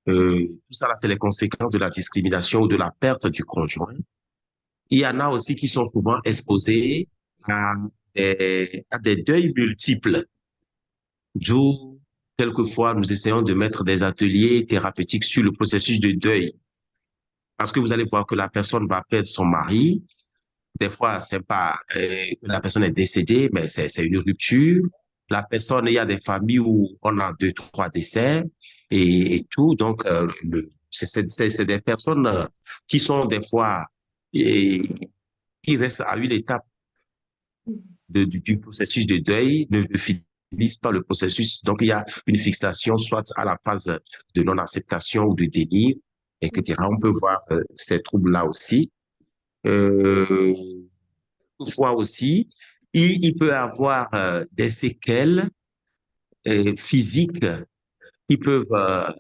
Tout ça, là, c'est les conséquences de la discrimination ou de la perte du conjoint. Il y en a aussi qui sont souvent exposés à des deuils multiples. D'où, quelquefois, nous essayons de mettre des ateliers thérapeutiques sur le processus de deuil. Parce que vous allez voir que la personne va perdre son mari. Des fois, c'est pas la personne est décédée, mais c'est une rupture. La personne, il y a des familles où on a 2, 3 décès et tout. Donc, c'est des personnes qui sont des fois qui restent à une étape du processus de deuil, ne finissent pas le processus. Donc, il y a une fixation soit à la phase de non-acceptation ou de déni, etc. On peut voir ces troubles-là aussi. Toutefois aussi, il peut avoir des séquelles physiques qui peuvent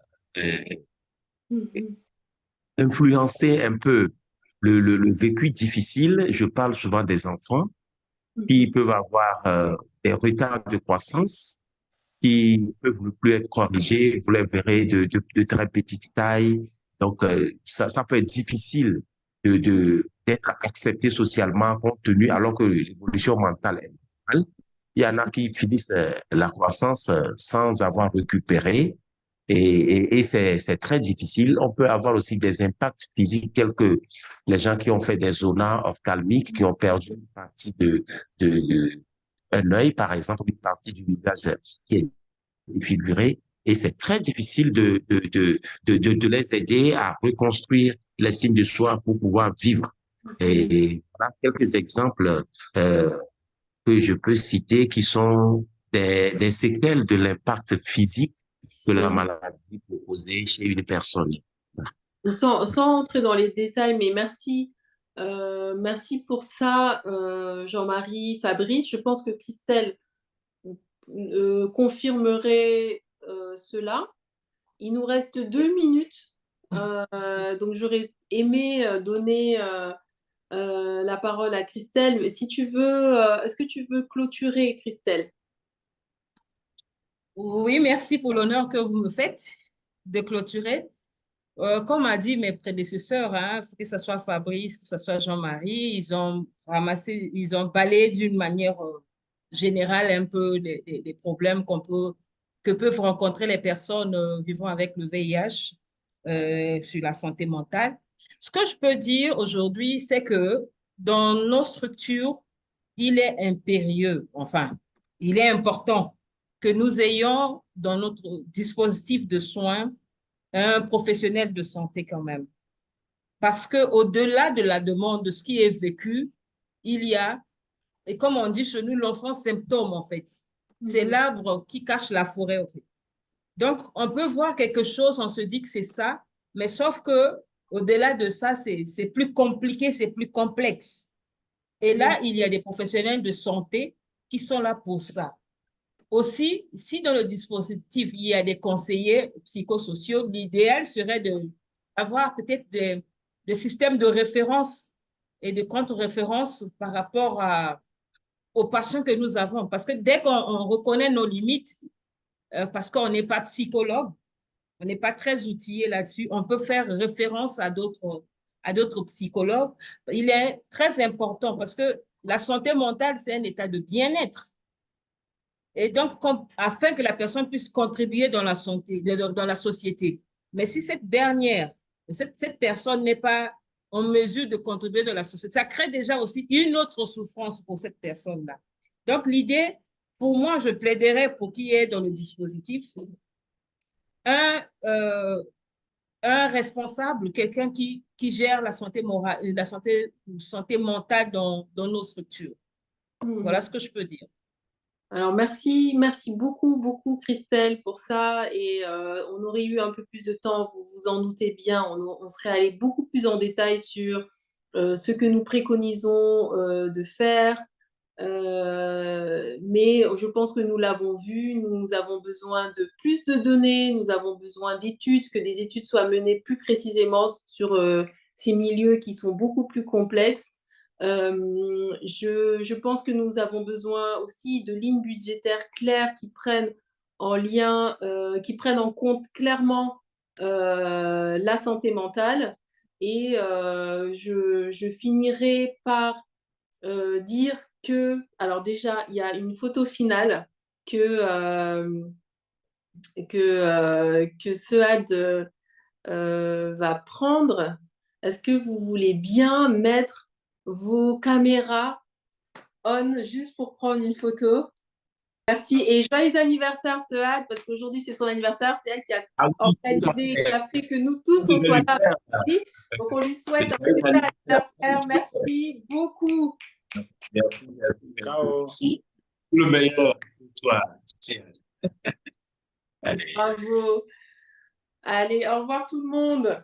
influencer un peu le vécu difficile. Je parle souvent des enfants qui peuvent avoir des retards de croissance qui ne peuvent plus être corrigés. Vous les verrez de très petite taille. Donc, ça peut être difficile d'être accepté socialement compte tenu, alors que l'évolution mentale est normale. Il y en a qui finissent la croissance sans avoir récupéré et c'est très difficile. On peut avoir aussi des impacts physiques tels que les gens qui ont fait des zonas ophtalmiques, qui ont perdu une partie un œil, par exemple, une partie du visage qui est défigurée. Et c'est très difficile de les aider à reconstruire l'estime de soi pour pouvoir vivre. Et voilà quelques exemples que je peux citer qui sont des séquelles de l'impact physique que la maladie peut causer chez une personne. Sans entrer dans les détails, mais merci, merci pour ça, Jean-Marie, Fabrice. Je pense que Christelle confirmerait cela. Il nous reste 2 minutes, donc j'aurais aimé donner la parole à Christelle. Mais si tu veux, est-ce que tu veux clôturer, Christelle? Oui, merci pour l'honneur que vous me faites de clôturer. Comme a dit mes prédécesseurs, hein, que ce soit Fabrice, que ce soit Jean-Marie, ils ont ramassé, ils ont balayé d'une manière générale un peu les problèmes que peuvent rencontrer les personnes vivant avec le VIH sur la santé mentale. Ce que je peux dire aujourd'hui, c'est que dans nos structures, il est impérieux, enfin, il est important que nous ayons dans notre dispositif de soins un professionnel de santé quand même. Parce qu'au-delà de la demande de ce qui est vécu, il y a, et comme on dit chez nous, l'enfant symptôme en fait. C'est l'arbre qui cache la forêt en fait. Donc, on peut voir quelque chose, on se dit que c'est ça, mais sauf que au-delà de ça, c'est plus compliqué, c'est plus complexe. Et là, il y a des professionnels de santé qui sont là pour ça. Aussi, si dans le dispositif, il y a des conseillers psychosociaux, l'idéal serait d'avoir peut-être des systèmes de référence et de contre-référence par rapport aux patients que nous avons. Parce que dès qu'on reconnaît nos limites, parce qu'on n'est pas psychologue, on n'est pas très outillé là-dessus, on peut faire référence à d'autres psychologues. Il est très important parce que la santé mentale, c'est un état de bien-être. Et donc, afin que la personne puisse contribuer dans la santé, dans la société. Mais si cette personne n'est pas en mesure de contribuer dans la société, ça crée déjà aussi une autre souffrance pour cette personne-là. Donc, l'idée, pour moi, je plaiderais pour qu'il y ait dans le dispositif un responsable, quelqu'un qui gère la santé morale, la santé mentale dans nos structures. Voilà ce que je peux dire. Alors, merci beaucoup, Christelle, pour ça. Et on aurait eu un peu plus de temps, vous vous en doutez bien. On serait allé beaucoup plus en détail sur ce que nous préconisons de faire. Mais je pense que nous l'avons vu. Nous avons besoin de plus de données. Nous avons besoin d'études, que des études soient menées plus précisément sur ces milieux qui sont beaucoup plus complexes. Je pense que nous avons besoin aussi de lignes budgétaires claires qui prennent qui prennent en compte clairement la santé mentale. Et je finirai par dire que, alors déjà, il y a une photo finale que Suad va prendre. Est-ce que vous voulez bien mettre vos caméras on juste pour prendre une photo? Merci. Et joyeux anniversaire, Suad, parce qu'aujourd'hui, c'est son anniversaire. C'est elle qui a organisé, qui a fait que nous tous, on soit là. Donc, on lui souhaite un super anniversaire. Merci beaucoup. Merci. Ciao. Merci. Tout le meilleur pour toi. Allez. Bravo. Allez, au revoir tout le monde.